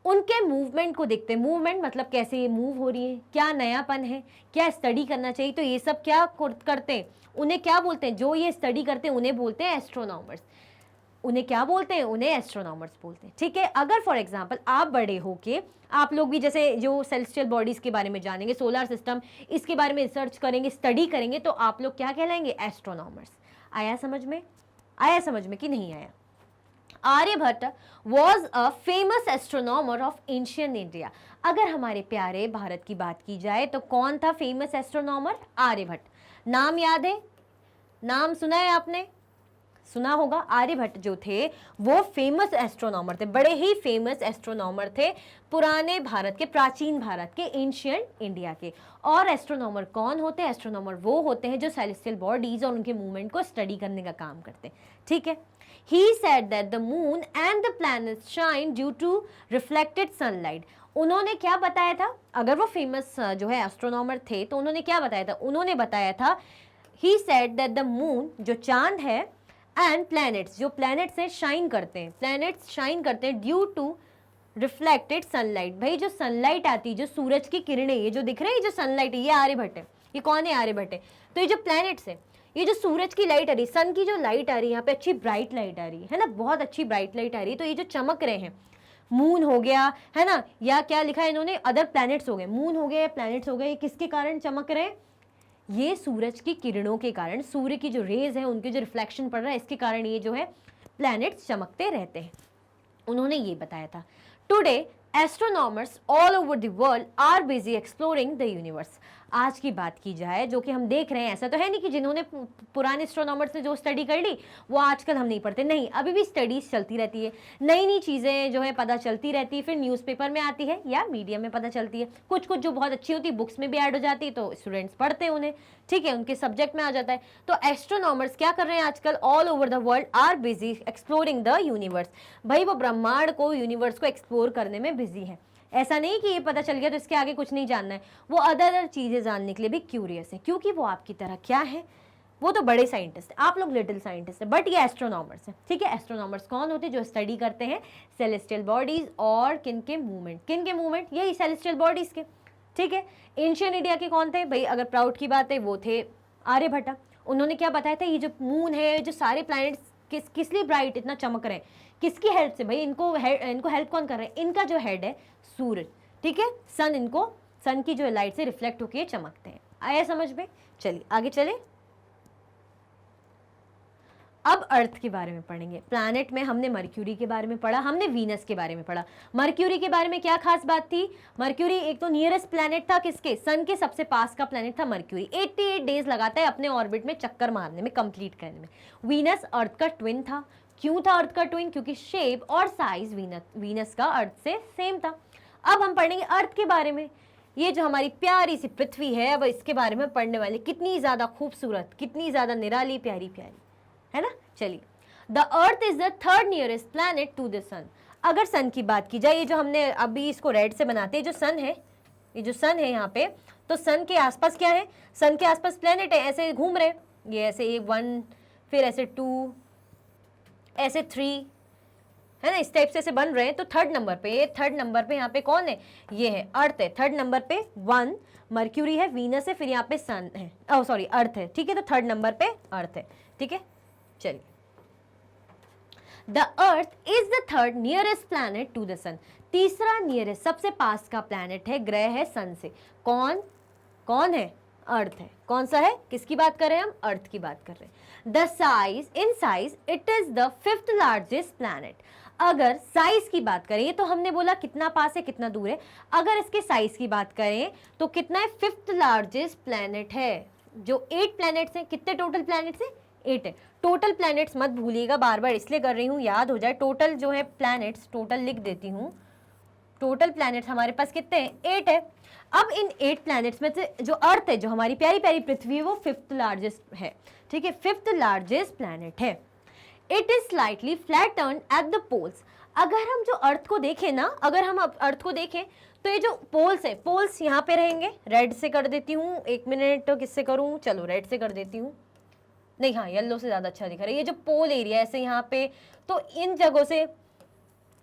उनके मूवमेंट को देखते हैं, मूवमेंट मतलब कैसे ये मूव हो रही है, क्या नयापन है, क्या स्टडी करना चाहिए, तो ये सब क्या करते हैं, उन्हें क्या बोलते हैं, जो ये स्टडी करते हैं उन्हें बोलते हैं एस्ट्रोनॉमर्स। उन्हें क्या बोलते हैं? उन्हें एस्ट्रोनॉमर्स बोलते हैं, ठीक है। अगर फॉर एग्जांपल आप बड़े होके, आप लोग भी जैसे जो सेलेस्टियल बॉडीज के बारे में जानेंगे, सोलर सिस्टम, इसके बारे में रिसर्च करेंगे, स्टडी करेंगे, तो आप लोग क्या कहलाएंगे? एस्ट्रोनॉमर्स। आया समझ में? आया समझ में कि नहीं आया? Aryabhata was a famous astronomer of ancient India. अगर हमारे प्यारे भारत की बात की जाए तो कौन था फेमस एस्ट्रोनॉमर? आर्यभट्ट। नाम याद है? नाम सुना है आपने? सुना होगा। आर्यभट्ट जो थे वो फेमस एस्ट्रोनॉमर थे, बड़े ही फेमस एस्ट्रोनॉमर थे पुराने भारत के, प्राचीन भारत के, एंशियंट इंडिया के। और एस्ट्रोनॉमर कौन होते हैं? एस्ट्रोनॉमर वो होते हैं जो सेलेस्टियल बॉडीज और उनके मूवमेंट को स्टडी करने का काम करते हैं, ठीक है। He said that the moon and the planets shine due to reflected sunlight. उन्होंने क्या बताया था? अगर वो फेमस जो है एस्ट्रोनॉमर थे तो उन्होंने क्या बताया था? उन्होंने बताया था, he said that the moon, जो चांद है, and planets, जो planets है, शाइन करते हैं, planets शाइन करते हैं ड्यू टू रिफ्लेक्टेड सनलाइट। भाई जो सनलाइट आती है, जो सूरज की किरणें, ये जो दिख रहे हैं, ये जो सनलाइट है, ये आर्यभट्ट है। ये कौन है? आर्यभट्ट है। तो ये जो प्लैनेट्स है, ये जो सूरज की लाइट आ रही है, सन की जो लाइट आ रही है, यहाँ पे अच्छी ब्राइट लाइट आ रही है ना, बहुत अच्छी ब्राइट लाइट आ रही है, तो ये जो चमक रहे हैं, मून हो गया है ना, या क्या लिखा है इन्होंने, अदर प्लैनेट्स हो गए, मून हो गए, प्लैनेट्स हो गए, ये किसके कारण चमक रहे हैं? ये सूरज की किरणों के कारण, सूर्य की जो रेज है उनके जो रिफ्लेक्शन पड़ रहा है, इसके कारण ये जो है प्लैनेट्स चमकते रहते हैं। उन्होंने ये बताया था। Today astronomers all over the world are busy exploring the universe. आज की बात की जाए, जो कि हम देख रहे हैं, ऐसा तो है नहीं कि जिन्होंने पुराने एस्ट्रोनॉमर्स ने जो स्टडी कर ली वो आजकल हम नहीं पढ़ते, नहीं, अभी भी स्टडीज चलती रहती है, नई नई चीज़ें जो है पता चलती रहती है, फिर न्यूज़पेपर में आती है या मीडिया में पता चलती है, कुछ कुछ जो बहुत अच्छी होती है बुक्स में भी ऐड हो जाती है, तो स्टूडेंट्स पढ़ते हैं उन्हें, ठीक है, उनके सब्जेक्ट में आ जाता है। तो एस्ट्रोनॉमर्स क्या कर रहे हैं आजकल? All over the world are busy exploring the universe. भाई वो ब्रह्मांड को, यूनिवर्स को एक्सप्लोर करने में बिजी है। ऐसा नहीं कि ये पता चल गया तो इसके आगे कुछ नहीं जानना है, वो अदर चीज़ें जानने के लिए भी क्यूरियस है, क्योंकि वो आपकी तरह क्या है, वो तो बड़े साइंटिस्ट है, आप लोग लिटिल साइंटिस्ट है, बट ये एस्ट्रोनॉमर्स हैं, ठीक है। एस्ट्रोनॉमर्स कौन होते हैं? जो स्टडी करते हैं सेलेस्टियल बॉडीज और किन के मूवमेंट, यही सेलेस्टियल बॉडीज के, ठीक है। एंशियंट इंडिया के कौन थे? भाई अगर प्राउड की बात है, वो थे आर्यभट्ट। उन्होंने क्या बताया था? ये जो मून है, जो सारे प्लैनेट्स किस लिए ब्राइट इतना चमक रहे हैं, किसकी हेल्प से? भाई इनको हेल्प कौन कर रहे हैं? इनका जो हेड है सूरज, ठीक है, सन की जो लाइट से रिफ्लेक्ट होकर चमकते हैं। आया समझ में? चलिए आगे चले। अब अर्थ के बारे में पढ़ेंगे। प्लैनेट में हमने मर्क्यूरी के बारे में पढ़ा, हमने वीनस के बारे में पढ़ा। मर्क्यूरी के बारे में क्या खास बात थी? मर्क्यूरी एक तो नियरेस्ट प्लैनेट था, किसके? सन के सबसे पास का प्लैनेट था मर्क्यूरी। 88 डेज लगाता है अपने ऑर्बिट में चक्कर मारने में, कंप्लीट करने में। वीनस अर्थ का ट्विन था। क्यों था अर्थ का ट्विन? क्योंकि शेप और साइज वीनस का अर्थ से सेम था। अब हम पढ़ेंगे अर्थ के बारे में। ये जो हमारी प्यारी सी पृथ्वी है, अब इसके बारे में पढ़ने वाले, कितनी ज्यादा खूबसूरत, कितनी ज्यादा निराली, प्यारी प्यारी है ना। चलिए, the earth is the third nearest planet to the sun. अगर सन की बात की जाए, ये जो हमने अभी इसको रेड से बनाते हैं, जो सन है, ये जो सन है यहाँ पे, तो सन के आसपास क्या है? सन के आसपास प्लैनेट है, ऐसे घूम रहे, ये ऐसे 1, फिर ऐसे 2, ऐसे 3, है ना, इस टाइप से ऐसे बन रहे हैं। तो थर्ड नंबर पे यहाँ पे कौन है? ये है अर्थ है। थर्ड नंबर पे 1 मर्क्यूरी है, वीनस है, फिर यहाँ पे सन है, सॉरी अर्थ है, ठीक है। तो थर्ड नंबर पे अर्थ है, ठीक है। चलिए, the earth is the third nearest planet to the sun. तीसरा नियरेस्ट, सबसे पास का प्लैनेट है, ग्रह है सन से। कौन है? अर्थ है। कौन सा है? किसकी बात कर रहे हैं हम? अर्थ की बात कर रहे हैं। The size, in size it is the 5th largest planet. अगर साइज की बात करें, तो हमने बोला कितना पास है, कितना दूर है। अगर इसके साइज की बात करें तो कितना है? 5th लार्जेस्ट प्लैनेट है। जो 8 प्लैनेट्स हैं, कितने टोटल प्लैनेट्स हैं? 8 है। टोटल प्लैनेट्स मत भूलिएगा, बार बार इसलिए कर रही हूँ, याद हो जाए। टोटल जो है प्लैनेट्स, टोटल लिख देती हूँ। टोटल प्लैनेट्स हमारे पास कितने हैं? 8 है। अब इन 8 प्लैनेट्स में से जो अर्थ है, जो हमारी प्यारी प्यारी पृथ्वी है, वो 5th लार्जेस्ट है, ठीक है। 5th लार्जेस्ट प्लैनेट है। It is slightly flatten at the poles. अगर हम जो अर्थ को देखें ना, अगर हम अर्थ को देखें, तो ये जो पोल्स है, पोल्स यहाँ पे रहेंगे। रेड से कर देती हूँ, 1 मिनट, तो किससे करूँ? चलो रेड से कर देती हूँ, नहीं हाँ, येलो से ज़्यादा अच्छा दिख रहा है। ये जो पोल एरिया ऐसे यहाँ पे, तो इन जगहों से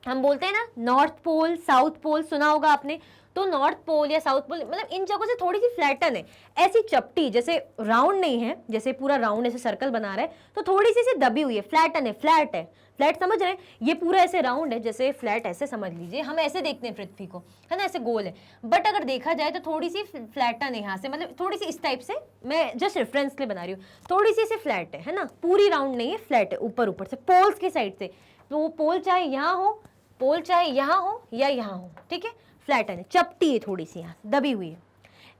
हम बोलते हैं ना, नॉर्थ पोल, साउथ पोल, सुना होगा आपने। तो नॉर्थ पोल या साउथ पोल, मतलब इन जगहों से थोड़ी सी फ्लैटन है, ऐसी चपटी, जैसे राउंड नहीं है, जैसे पूरा राउंड ऐसे सर्कल बना रहा है, तो थोड़ी सी दबी हुई है, फ्लैटन है, फ्लैट है। फ्लैट समझ रहे हैं? ये पूरा ऐसे राउंड है, जैसे फ्लैट ऐसे समझ लीजिए। हम ऐसे देखते हैं पृथ्वी को, है ना, ऐसे गोल है। बट अगर देखा जाए तो थोड़ी सी फ्लैटन है यहाँ से, मतलब थोड़ी सी इस टाइप से, मैं जस्ट रेफरेंस के लिए बना रही हूँ। थोड़ी सी फ्लैट है ना, पूरी राउंड नहीं है, फ्लैट है ऊपर से, पोल्स की साइड से। तो वो पोल चाहे यहाँ हो, पोल चाहे यहाँ हो या यहाँ हो, ठीक है, फ्लैटन है, चपटी है, थोड़ी सी यहाँ दबी हुई है।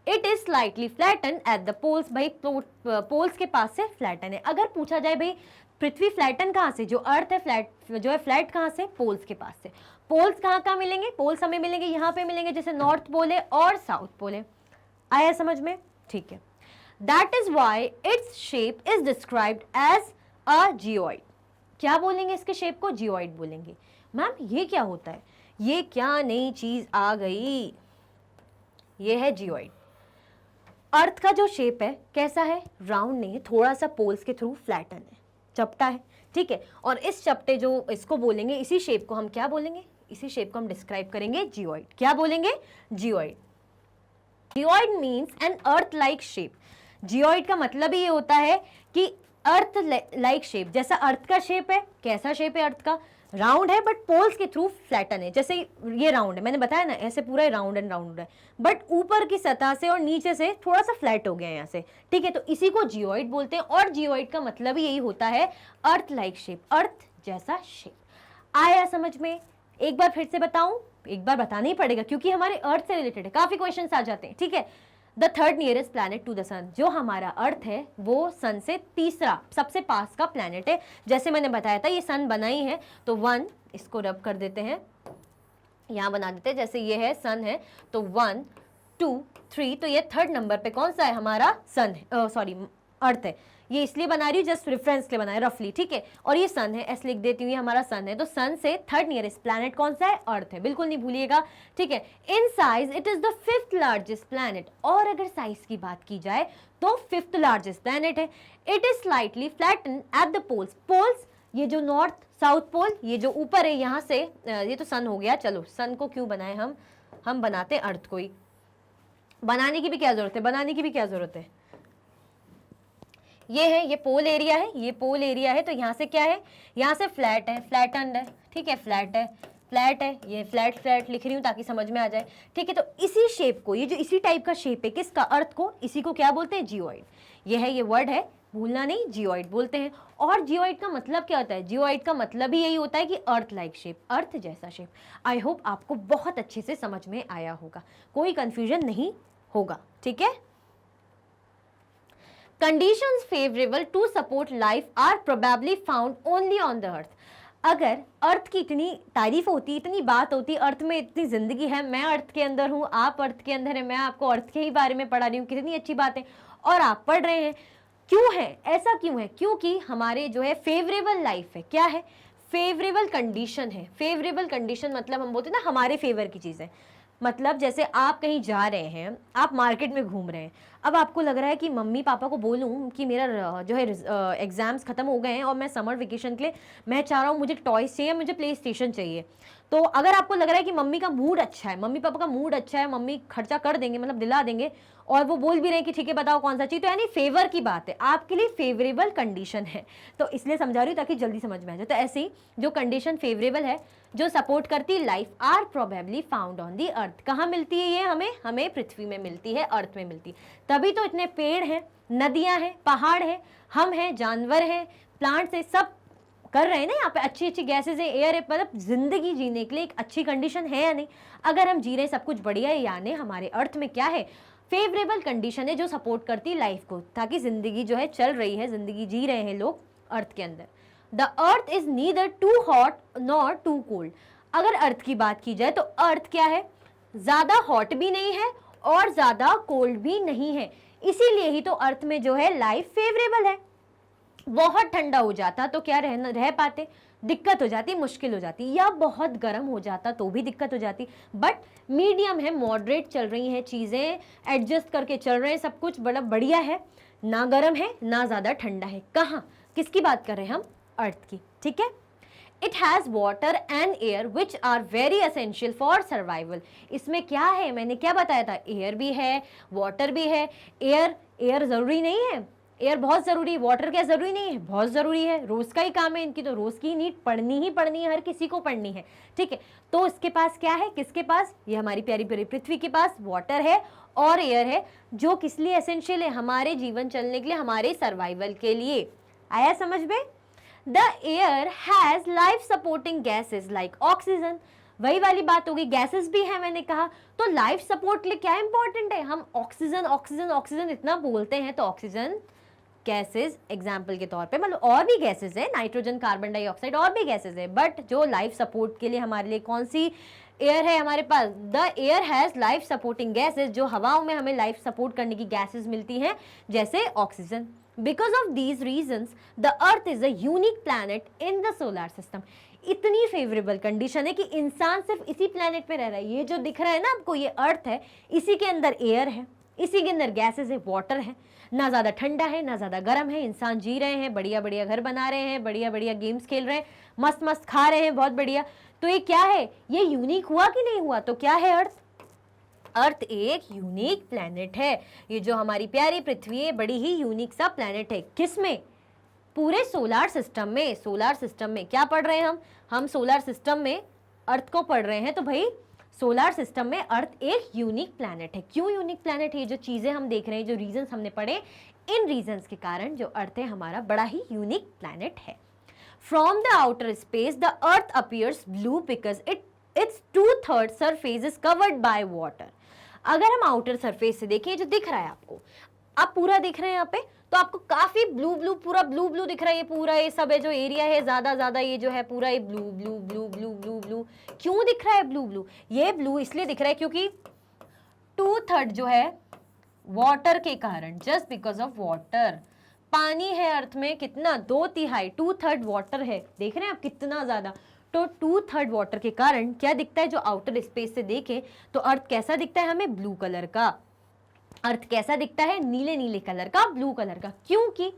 It is slightly flatten at the poles. भाई पोल्स के पास से फ्लैटन है। अगर पूछा जाए भाई पृथ्वी फ्लैटन कहाँ से, जो अर्थ है फ्लैट, जो है फ्लैट कहाँ से? पोल्स के पास से। पोल्स कहाँ मिलेंगे? पोल्स हमें मिलेंगे यहाँ पे मिलेंगे, जैसे नॉर्थ पोल है और साउथ पोल है। आया समझ में? ठीक है। That is why its shape is described as a geoid. क्या बोलेंगे इसके शेप को? जियोइड बोलेंगे। मैम ये क्या होता है? ये क्या नई चीज आ गई? ये है जियोइड। अर्थ का जो शेप है कैसा है? राउंड नहीं है, थोड़ा सा पोल्स के थ्रू फ्लैटन है, चपटा है, ठीक है। और इस चपटे जो इसको बोलेंगे, इसी शेप को हम क्या बोलेंगे? इसी शेप को हम डिस्क्राइब करेंगे जियोइड। क्या बोलेंगे? Geoid. Geoid means an earth like shape. Geoid का मतलब ही ये होता है कि अर्थ लाइक शेप, जैसा अर्थ का शेप है। कैसा शेप है अर्थ का? राउंड है, बट पोल्स के थ्रू फ्लैटन है। जैसे ये राउंड है, मैंने बताया ना, ऐसे पूरा राउंड एंड राउंड है, बट ऊपर की सतह से और नीचे से थोड़ा सा फ्लैट हो गया है यहाँ से, ठीक है। तो इसी को जियोइड बोलते हैं। और जियोइड का मतलब ही यही होता है, अर्थ लाइक शेप, अर्थ जैसा शेप। आया समझ में? एक बार फिर से बताऊं? एक बार बताना ही पड़ेगा, क्योंकि हमारे अर्थ से रिलेटेड है, काफी क्वेश्चन आ जाते हैं, ठीक है। The third nearest planet to the sun. जो हमारा अर्थ है वो सन से तीसरा सबसे पास का प्लैनेट है। जैसे मैंने बताया था, ये सन बना ही है, तो 1 इसको रब कर देते हैं, यहाँ बना देते हैं। जैसे ये है सन है, तो 1 2 3, तो ये थर्ड नंबर पे कौन सा है? हमारा सन है, सॉरी अर्थ है। ये इसलिए बना रही हूँ, जस्ट रेफरेंस के लिए बनाया रफली, ठीक है। और ये सन है, ऐसे लिख देती हूँ, ये हमारा सन है। तो सन से थर्ड नियरेस्ट प्लैनेट कौन सा है? अर्थ है, बिल्कुल नहीं भूलिएगा, ठीक है। In size it is the 5th largest planet. और अगर साइज की बात की जाए तो 5th लार्जेस्ट प्लैनेट है। It is slightly flatten at the poles. Poles, ये जो नॉर्थ साउथ पोल, ये जो ऊपर है यहाँ से, ये तो सन हो गया। चलो सन को क्यों बनाए हम बनाते अर्थ को ही। बनाने की भी क्या जरूरत है? बनाने की भी क्या जरूरत है? ये है, ये पोल एरिया है, ये पोल एरिया है। तो यहाँ से क्या है? यहाँ से फ्लैट है, फ्लैटन है, ठीक है, फ्लैट है, फ्लैट है, ये फ्लैट फ्लैट लिख रही हूँ ताकि समझ में आ जाए, ठीक है। तो इसी शेप को, ये जो इसी टाइप का शेप है, किसका? अर्थ को, इसी को क्या बोलते हैं? जियोइड। ये है, ये वर्ड है भूलना नहीं, जियोइड बोलते हैं। और जियोइड का मतलब क्या होता है? जियोइड का मतलब ही यही होता है कि अर्थ लाइक शेप, अर्थ जैसा शेप। आई होप आपको बहुत अच्छे से समझ में आया होगा, कोई कंफ्यूजन नहीं होगा, ठीक है। Conditions favorable to support life are probably found only on the earth. अगर अर्थ की इतनी तारीफ होती, इतनी बात होती, अर्थ में इतनी जिंदगी है, मैं अर्थ के अंदर हूँ, आप अर्थ के अंदर है, मैं आपको अर्थ के ही बारे में पढ़ा रही हूँ, कितनी अच्छी बात है, और आप पढ़ रहे हैं। क्यों है ऐसा? क्यों है? क्योंकि हमारे जो है फेवरेबल लाइफ है। क्या है? फेवरेबल कंडीशन है। फेवरेबल कंडीशन मतलब हम बोलते हैं ना हमारे फेवर की चीज़ है। मतलब जैसे आप कहीं जा रहे हैं, आप मार्केट में घूम रहे हैं, अब आपको लग रहा है कि मम्मी पापा को बोलूं कि मेरा जो है एग्जाम्स खत्म हो गए हैं और मैं समर वेकेशन के लिए मैं चाह रहा हूँ, मुझे टॉयज चाहिए, मुझे प्ले स्टेशन चाहिए। तो अगर आपको लग रहा है कि मम्मी का मूड अच्छा है, मम्मी पापा का मूड अच्छा है, मम्मी खर्चा कर देंगे, मतलब दिला देंगे, और वो बोल भी रहे हैं कि ठीक है बताओ कौन सा चाहिए, तो यानी फेवर की बात है, आपके लिए फेवरेबल कंडीशन है। तो इसलिए समझा रही हूँ ताकि जल्दी समझ में आ जाए। तो ऐसे ही जो कंडीशन फेवरेबल है, जो सपोर्ट करती life, are probably found on the earth. कहाँ मिलती है ये? हमें पृथ्वी में मिलती है, अर्थ में मिलती है। तभी तो इतने पेड़ हैं, नदियां हैं, पहाड़ हैं, हम हैं, जानवर हैं, प्लांट्स हैं, सब कर रहे हैं ना यहाँ पे। अच्छी अच्छी गैसेज है, एयर है, मतलब जिंदगी जीने के लिए एक अच्छी कंडीशन है या नहीं? अगर हम जी रहे हैं, सब कुछ बढ़िया है, यानी हमारे अर्थ में क्या है? फेवरेबल कंडीशन है जो सपोर्ट करती लाइफ को, ताकि जिंदगी जो है चल रही है, जिंदगी जी रहे हैं लोग अर्थ के अंदर। The earth is neither too hot nor too cold. अगर अर्थ की बात की जाए तो अर्थ क्या है? ज्यादा हॉट भी नहीं है और ज्यादा कोल्ड भी नहीं है। इसीलिए ही तो अर्थ में जो है लाइफ फेवरेबल है। बहुत ठंडा हो जाता तो क्या रह पाते? दिक्कत हो जाती, मुश्किल हो जाती, या बहुत गर्म हो जाता तो भी दिक्कत हो जाती। बट मीडियम है, मॉडरेट चल रही हैं चीज़ें, एडजस्ट करके चल रहे हैं, सब कुछ बड़ा बढ़िया है, ना गर्म है ना ज़्यादा ठंडा है। कहाँ, किसकी बात कर रहे हैं हम? अर्थ की, ठीक है। It has water and air which are very essential for survival. इसमें क्या है? मैंने क्या बताया था? एयर भी है, वाटर भी है। एयर ज़रूरी नहीं है, एयर बहुत ज़रूरी है। वाटर क्या ज़रूरी नहीं है? बहुत ज़रूरी है, रोज़ का ही काम है इनकी, तो रोज़ की नीड पढ़नी ही पढ़नी है, हर किसी को पढ़नी है, ठीक है। तो इसके पास क्या है? किसके पास? ये हमारी प्यारी प्यारी पृथ्वी के पास वाटर है और एयर है, जो किस लिए एसेंशियल है? हमारे जीवन चलने के लिए, हमारे सर्वाइवल के लिए। आया समझ में? The air has life supporting gases like oxygen. वही वाली बात होगी, गैसेस भी है मैंने कहा, तो लाइफ सपोर्ट के लिए क्या इंपॉर्टेंट है? हम ऑक्सीजन ऑक्सीजन ऑक्सीजन इतना बोलते हैं, तो ऑक्सीजन गैसेस एग्जाम्पल के तौर पे, मतलब और भी गैसेस है, नाइट्रोजन, कार्बन डाइऑक्साइड, और भी गैसेस है, बट जो लाइफ सपोर्ट के लिए हमारे लिए कौन सी एयर है हमारे पास? The air has life supporting gases. जो हवाओं में हमें लाइफ सपोर्ट करने की गैसेस मिलती हैं, जैसे oxygen. Because of these reasons the earth is a unique planet in the solar system. इतनी फेवरेबल कंडीशन है कि इंसान सिर्फ इसी प्लैनेट पे रह रहा है। ये जो दिख रहा है ना आपको, ये अर्थ है, इसी के अंदर एयर है, इसी के अंदर गैसेस है, वाटर है, ना ज़्यादा ठंडा है ना ज़्यादा गर्म है। इंसान जी रहे हैं, बढ़िया बढ़िया घर बना रहे हैं, बढ़िया बढ़िया गेम्स खेल रहे हैं, मस्त मस्त खा रहे हैं, बहुत बढ़िया। तो ये क्या है? ये यूनिक हुआ कि नहीं हुआ? तो क्या है अर्थ? अर्थ एक यूनिक प्लैनेट है। ये जो हमारी प्यारी पृथ्वी है, बड़ी ही यूनिक सा प्लैनेट है। किसमें? पूरे सोलर सिस्टम में। सोलर सिस्टम में क्या पढ़ रहे हैं हम सोलर सिस्टम में अर्थ को पढ़ रहे हैं। तो भाई सोलर सिस्टम में अर्थ एक यूनिक प्लैनेट है। क्यों यूनिक प्लैनेट है? जो चीज़ें हम देख रहे हैं, जो रीजंस हमने पढ़े, इन रीजंस के कारण जो अर्थ है हमारा बड़ा ही यूनिक प्लैनेट है। From the outer space the earth appears blue because it's 2/3 surface is covered by water. अगर हम आउटर सरफेस से देखें, जो दिख रहा है आपको, आप पूरा देख रहे हैं यहाँ पे, तो आपको काफी ब्लू ब्लू, पूरा ब्लू ब्लू दिख रहा है। ये पूरा ये सब है जो एरिया है, ज्यादा ये जो है पूरा ये blue blue blue blue blue blue. क्यों दिख रहा है ब्लू ब्लू? ये ब्लू इसलिए दिख रहा है क्योंकि 2/3 जो है वाटर के कारण, जस्ट बिकॉज ऑफ वाटर। पानी है अर्थ में कितना? 2/3, 2/3 वाटर है। देख रहे हैं आप कितना ज्यादा? तो 2/3 वाटर के कारण क्या दिखता है? जो आउटर स्पेस से देखें तो अर्थ कैसा दिखता है हमें? ब्लू कलर का। अर्थ कैसा दिखता है? नीले नीले कलर का, ब्लू कलर का, क्योंकि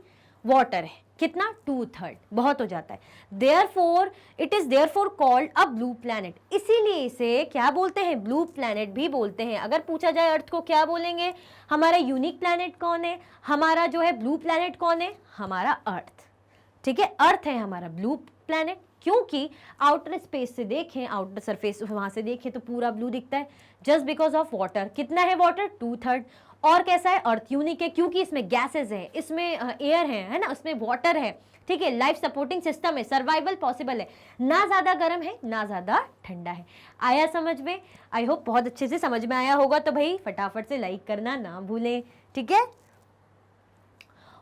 वाटर है। कितना? 2/3, बहुत हो जाता है। Therefore it is therefore called a blue planet. इसीलिए इसे क्या बोलते हैं? ब्लू प्लैनेट भी बोलते हैं। अगर पूछा जाए अर्थ को क्या बोलेंगे? हमारा यूनिक प्लैनेट कौन है? हमारा जो है ब्लू प्लैनेट कौन है? हमारा अर्थ, ठीक है, अर्थ है हमारा ब्लू प्लैनेट। क्योंकि आउटर स्पेस से देखें, आउटर सरफेस वहां से देखें तो पूरा ब्लू दिखता है, जस्ट बिकॉज ऑफ वाटर। कितना है वाटर? 2/3। और कैसा है, अर्थ यूनिक है क्योंकि इसमें गैसेस है, इसमें एयर है ना, उसमें वाटर है, ठीक है, लाइफ सपोर्टिंग सिस्टम है, सर्वाइवल पॉसिबल है, ना ज्यादा गर्म है ना ज्यादा ठंडा है। आया समझ में? आई होप बहुत अच्छे से समझ में आया होगा। तो भाई फटाफट से लाइक करना ना भूलें, ठीक है।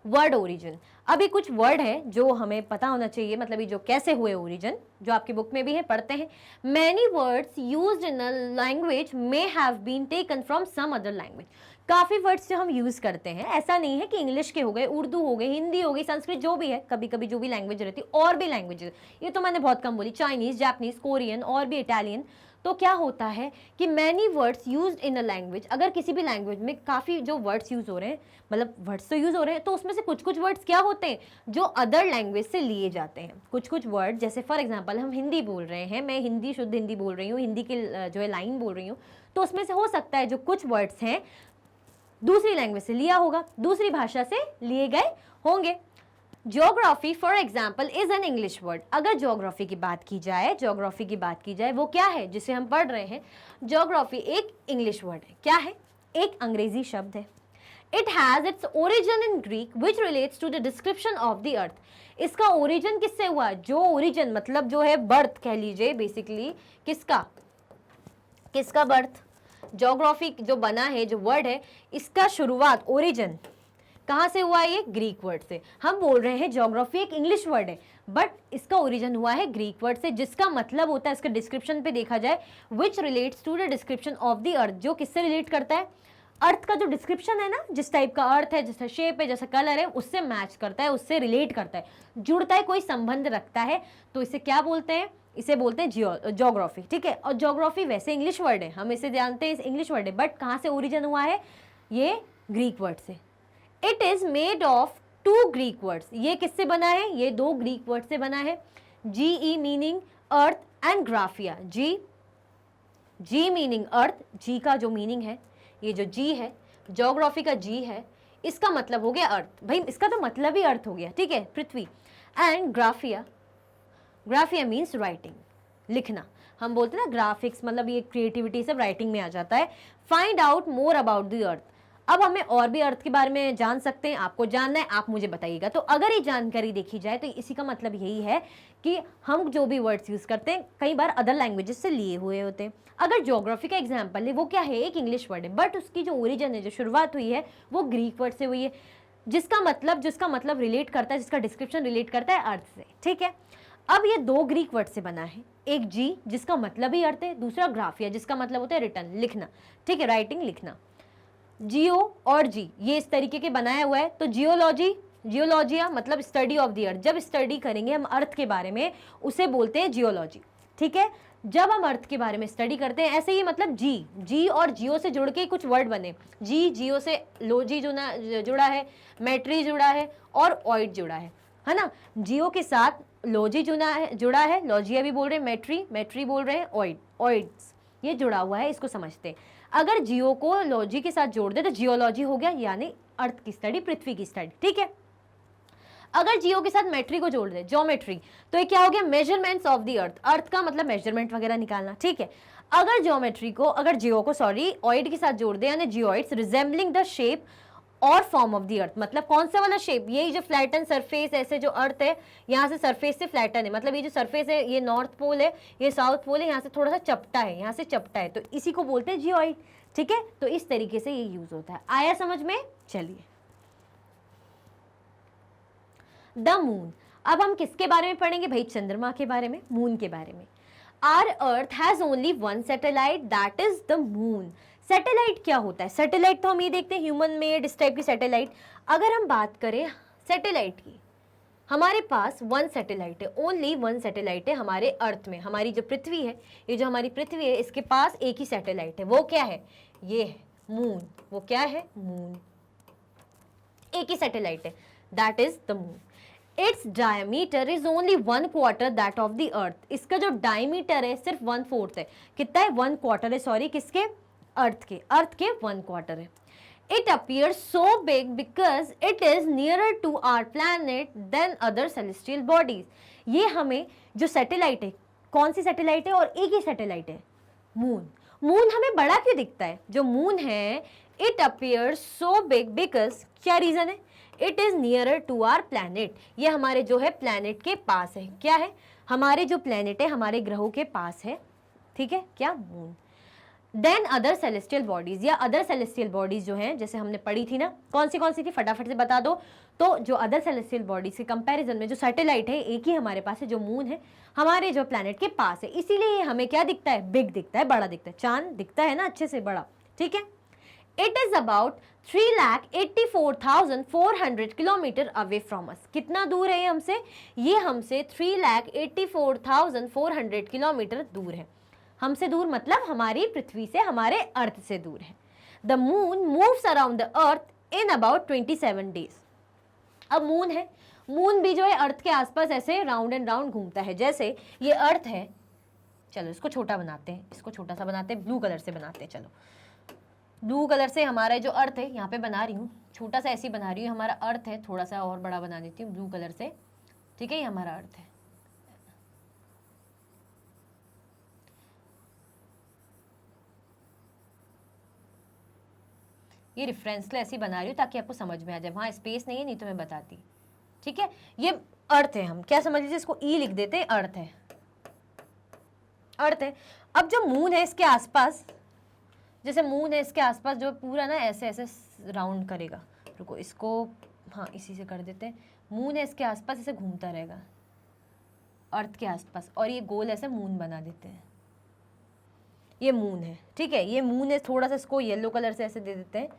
वर्ड ओरिजिन, अभी कुछ वर्ड है जो हमें पता होना चाहिए, मतलब ये जो कैसे हुए ओरिजिन, जो आपकी बुक में भी है, पढ़ते हैं। Many words used in a language may have been taken from some other language. काफ़ी वर्ड्स जो हम यूज़ करते हैं, ऐसा नहीं है कि इंग्लिश के हो गए, उर्दू हो गए, हिंदी हो गई, संस्कृत, जो भी है, कभी कभी जो भी लैंग्वेज रहती है, और भी लैंग्वेज, ये तो मैंने बहुत कम बोली, चाइनीज़, जापानीज़, कोरियन और भी इटालियन। तो क्या होता है कि many words used in a language, अगर किसी भी लैंग्वेज में काफ़ी जो वर्ड्स यूज़ हो रहे हैं, मतलब वर्ड्स तो यूज़ हो रहे हैं, तो उसमें से कुछ कुछ वर्ड्स क्या होते हैं जो अदर लैंग्वेज से लिए जाते हैं। कुछ कुछ वर्ड, जैसे फॉर एग्जांपल हम हिंदी बोल रहे हैं, मैं हिंदी शुद्ध हिंदी बोल रही हूँ, हिंदी की जो है लाइन बोल रही हूँ, तो उसमें से हो सकता है जो कुछ वर्ड्स हैं दूसरी लैंग्वेज से लिया होगा, दूसरी भाषा से लिए गए होंगे। Geography for example is an English word. अगर ज्योग्राफी की बात की जाए, ज्योग्राफी की बात की जाए, वो क्या है जिसे हम पढ़ रहे हैं? ज्योग्राफी एक इंग्लिश वर्ड है। क्या है? एक अंग्रेजी शब्द है। It has its origin in Greek which relates to the description of the Earth. इसका ओरिजिन किससे हुआ? जो ओरिजिन मतलब जो है बर्थ कह लीजिए, बेसिकली किसका, किसका बर्थ? ज्योग्राफी जो बना है, जो वर्ड है, इसका शुरुआत, ओरिजिन कहाँ से हुआ? ये ग्रीक वर्ड से। हम बोल रहे हैं ज्योग्राफी एक इंग्लिश वर्ड है, बट इसका ओरिजिन हुआ है ग्रीक वर्ड से, जिसका मतलब होता है, इसके डिस्क्रिप्शन पे देखा जाए, which relates to the description of the Earth, जो किससे रिलेट करता है? अर्थ का जो डिस्क्रिप्शन है ना, जिस टाइप का अर्थ है, जैसा शेप है, जैसा कलर है, उससे मैच करता है, उससे रिलेट करता है, जुड़ता है, कोई संबंध रखता है, तो इसे क्या बोलते हैं? इसे बोलते हैं ज्योग्राफी, ठीक है। और ज्योग्राफी वैसे इंग्लिश वर्ड है, हम इसे जानते हैं, इंग्लिश वर्ड है, बट कहाँ से ओरिजिन हुआ है? ये ग्रीक वर्ड से। It is made of 2 Greek words. ये किससे बना है? ये 2 ग्रीक वर्ड से बना है। GE meaning earth and graphia. G meaning earth, G का जो मीनिंग है, ये जो जी है, ज्योग्राफी का जी है, इसका मतलब हो गया अर्थ। भाई इसका तो मतलब ही अर्थ हो गया, ठीक है, पृथ्वी। एंड ग्राफिया, ग्राफिया मीन्स राइटिंग, लिखना। हम बोलते हैं ना ग्राफिक्स, मतलब ये क्रिएटिविटी सब राइटिंग में आ जाता है। Find out more about the earth. अब हमें और भी अर्थ के बारे में जान सकते हैं, आपको जानना है, आप मुझे बताइएगा। तो अगर ये जानकारी देखी जाए तो इसी का मतलब यही है कि हम जो भी वर्ड्स यूज करते हैं कई बार अदर लैंग्वेजेस से लिए हुए होते हैं। अगर ज्योग्राफी का एग्जाम्पल है, वो क्या है? एक इंग्लिश वर्ड है, बट उसकी जो ओरिजिन है, जो शुरुआत हुई है, वो ग्रीक वर्ड से हुई है, जिसका मतलब रिलेट करता है, जिसका डिस्क्रिप्शन रिलेट करता है अर्थ से, ठीक है। अब ये 2 ग्रीक वर्ड से बना है, एक जी जिसका मतलब ही अर्थ है, दूसरा ग्राफिया जिसका मतलब होता है रिटन, लिखना, ठीक है, राइटिंग, लिखना। जियो और जी ये इस तरीके के बनाया हुआ है। तो जियोलॉजी, जियोलॉजिया मतलब स्टडी ऑफ द अर्थ। जब स्टडी करेंगे हम अर्थ के बारे में, उसे बोलते हैं जियोलॉजी, ठीक है। जब हम अर्थ के बारे में स्टडी करते हैं, ऐसे ही मतलब जी और जियो से जुड़ के कुछ वर्ड बने। जियो से लॉजी जुड़ा है, मैट्री जुड़ा है और ऑइड जुड़ा है ना। जियो के साथ लॉजी जुड़ा है, लॉजिया भी बोल रहे हैं, मैट्री बोल रहे हैं, ऑइड्स, ये जुड़ा हुआ है, इसको समझते हैं। अगर जियो को लॉजी के साथ जोड़ दे तो जियोलॉजी हो गया, यानी अर्थ की स्टडी, पृथ्वी की स्टडी, ठीक है। अगर जियो के साथ मैट्री को जोड़ दे, ज्योमेट्री, तो ये क्या हो गया? Measurements of the earth. Earth का मतलब मेजरमेंट वगैरह निकालना, ठीक है। अगर जियो को ऑइड के साथ जोड़ दे, यानी जियोइड्स रिजेंबलिंग द शेप और फॉर्म ऑफ द अर्थ। मतलब कौन सा वाला शेप? यही जो फ्लैटन सरफेस, ऐसे जो अर्थ है यहाँ से सरफेस से फ्लैटन है, मतलब ये जो सरफेस है, ये नॉर्थ पोल है, ये साउथ पोल है, यहाँ से थोड़ा सा चपटा है, यहाँ से चपटा है, तो इसी को बोलते हैं जियोइड, ठीक है। तो इस तरीके से ये यूज होता है। आया समझ में? चलिए, द मून। अब हम किसके बारे में पढ़ेंगे भाई? चंद्रमा के बारे में, मून के बारे में। Our Earth has only 1 satellite, that is the moon. Satellite क्या होता है? सैटेलाइट तो हम ये देखते हैं ह्यूमन मेड इस टाइप की सैटेलाइट। अगर हम बात करें सैटेलाइट की, हमारे पास 1 सैटेलाइट है, ओनली 1 सैटेलाइट है हमारे अर्थ में। हमारी जो पृथ्वी है, ये जो हमारी पृथ्वी है, इसके पास एक ही सैटेलाइट है। वो क्या है? ये है मून। वो क्या है? मून। एक ही सैटेलाइट है, that is the moon. Its diameter is only 1/4 that of the Earth. इसका जो डायमीटर है सिर्फ 1/4 है। कितना है? 1/4 है, सॉरी, किसके? अर्थ के 1/4 है। It appears so big because it is nearer to our planet than other celestial bodies. ये हमें जो सैटेलाइट है, कौन सी सैटेलाइट है? और एक ही सैटेलाइट है, मून। मून हमें बड़ा क्यों दिखता है? जो मून है it appears so big because, क्या रीजन है, it is nearer to our planet, ये हमारे जो है प्लैनेट के पास है, क्या है, हमारे जो प्लैनेट है हमारे ग्रहों के पास है, ठीक है, क्या, moon. Then other celestial bodies, या अदर सेलेस्टियल बॉडीज जो हैं, जैसे हमने पढ़ी थी ना, कौन सी थी, फटाफट से बता दो। तो जो अदर सेलेस्टियल बॉडीज के कंपैरिजन में जो सैटेलाइट है एक ही हमारे पास है, जो मून है हमारे जो प्लैनेट के पास है, इसीलिए हमें क्या दिखता है, बिग दिखता है, बड़ा दिखता है, चांद दिखता है ना अच्छे से बड़ा, ठीक है। It is about 3,84,400 kilometre away from us, कितना दूर है ये हमसे, ये हमसे 3,84,400 किलोमीटर दूर है, हमसे दूर मतलब हमारी पृथ्वी से, हमारे अर्थ से दूर है। The moon moves around the earth in about 27 days. अब मून है, मून भी जो है अर्थ के आसपास ऐसे राउंड एंड राउंड घूमता है, जैसे ये अर्थ है, चलो इसको छोटा बनाते हैं, इसको छोटा सा बनाते हैं, ब्लू कलर से बनाते हैं, चलो ब्लू कलर से हमारा जो अर्थ है यहाँ पे बना रही हूँ, छोटा सा ऐसे बना रही हूँ, हमारा अर्थ है, थोड़ा सा और बड़ा बना देती हूँ ब्लू कलर से, ठीक है, ये हमारा अर्थ है। ये रेफरेंस के ऐसी बना रही हूँ ताकि आपको समझ में आ जाए, वहाँ स्पेस नहीं है, नहीं तो मैं बताती, ठीक है। ये अर्थ है, हम क्या समझ लीजिए, इसको ई लिख देते हैं, अर्थ है, अर्थ है। अब जो मून है इसके आसपास, जैसे मून है इसके आसपास जो पूरा ना ऐसे ऐसे राउंड करेगा, रुको इसको हाँ इसी से कर देते हैं, मून है इसके आसपास ऐसे घूमता रहेगा अर्थ के आसपास, और ये गोल ऐसे मून बना देते हैं, ये मून है, ठीक है, ये मून है, थोड़ा सा इसको येलो कलर से ऐसे दे देते हैं,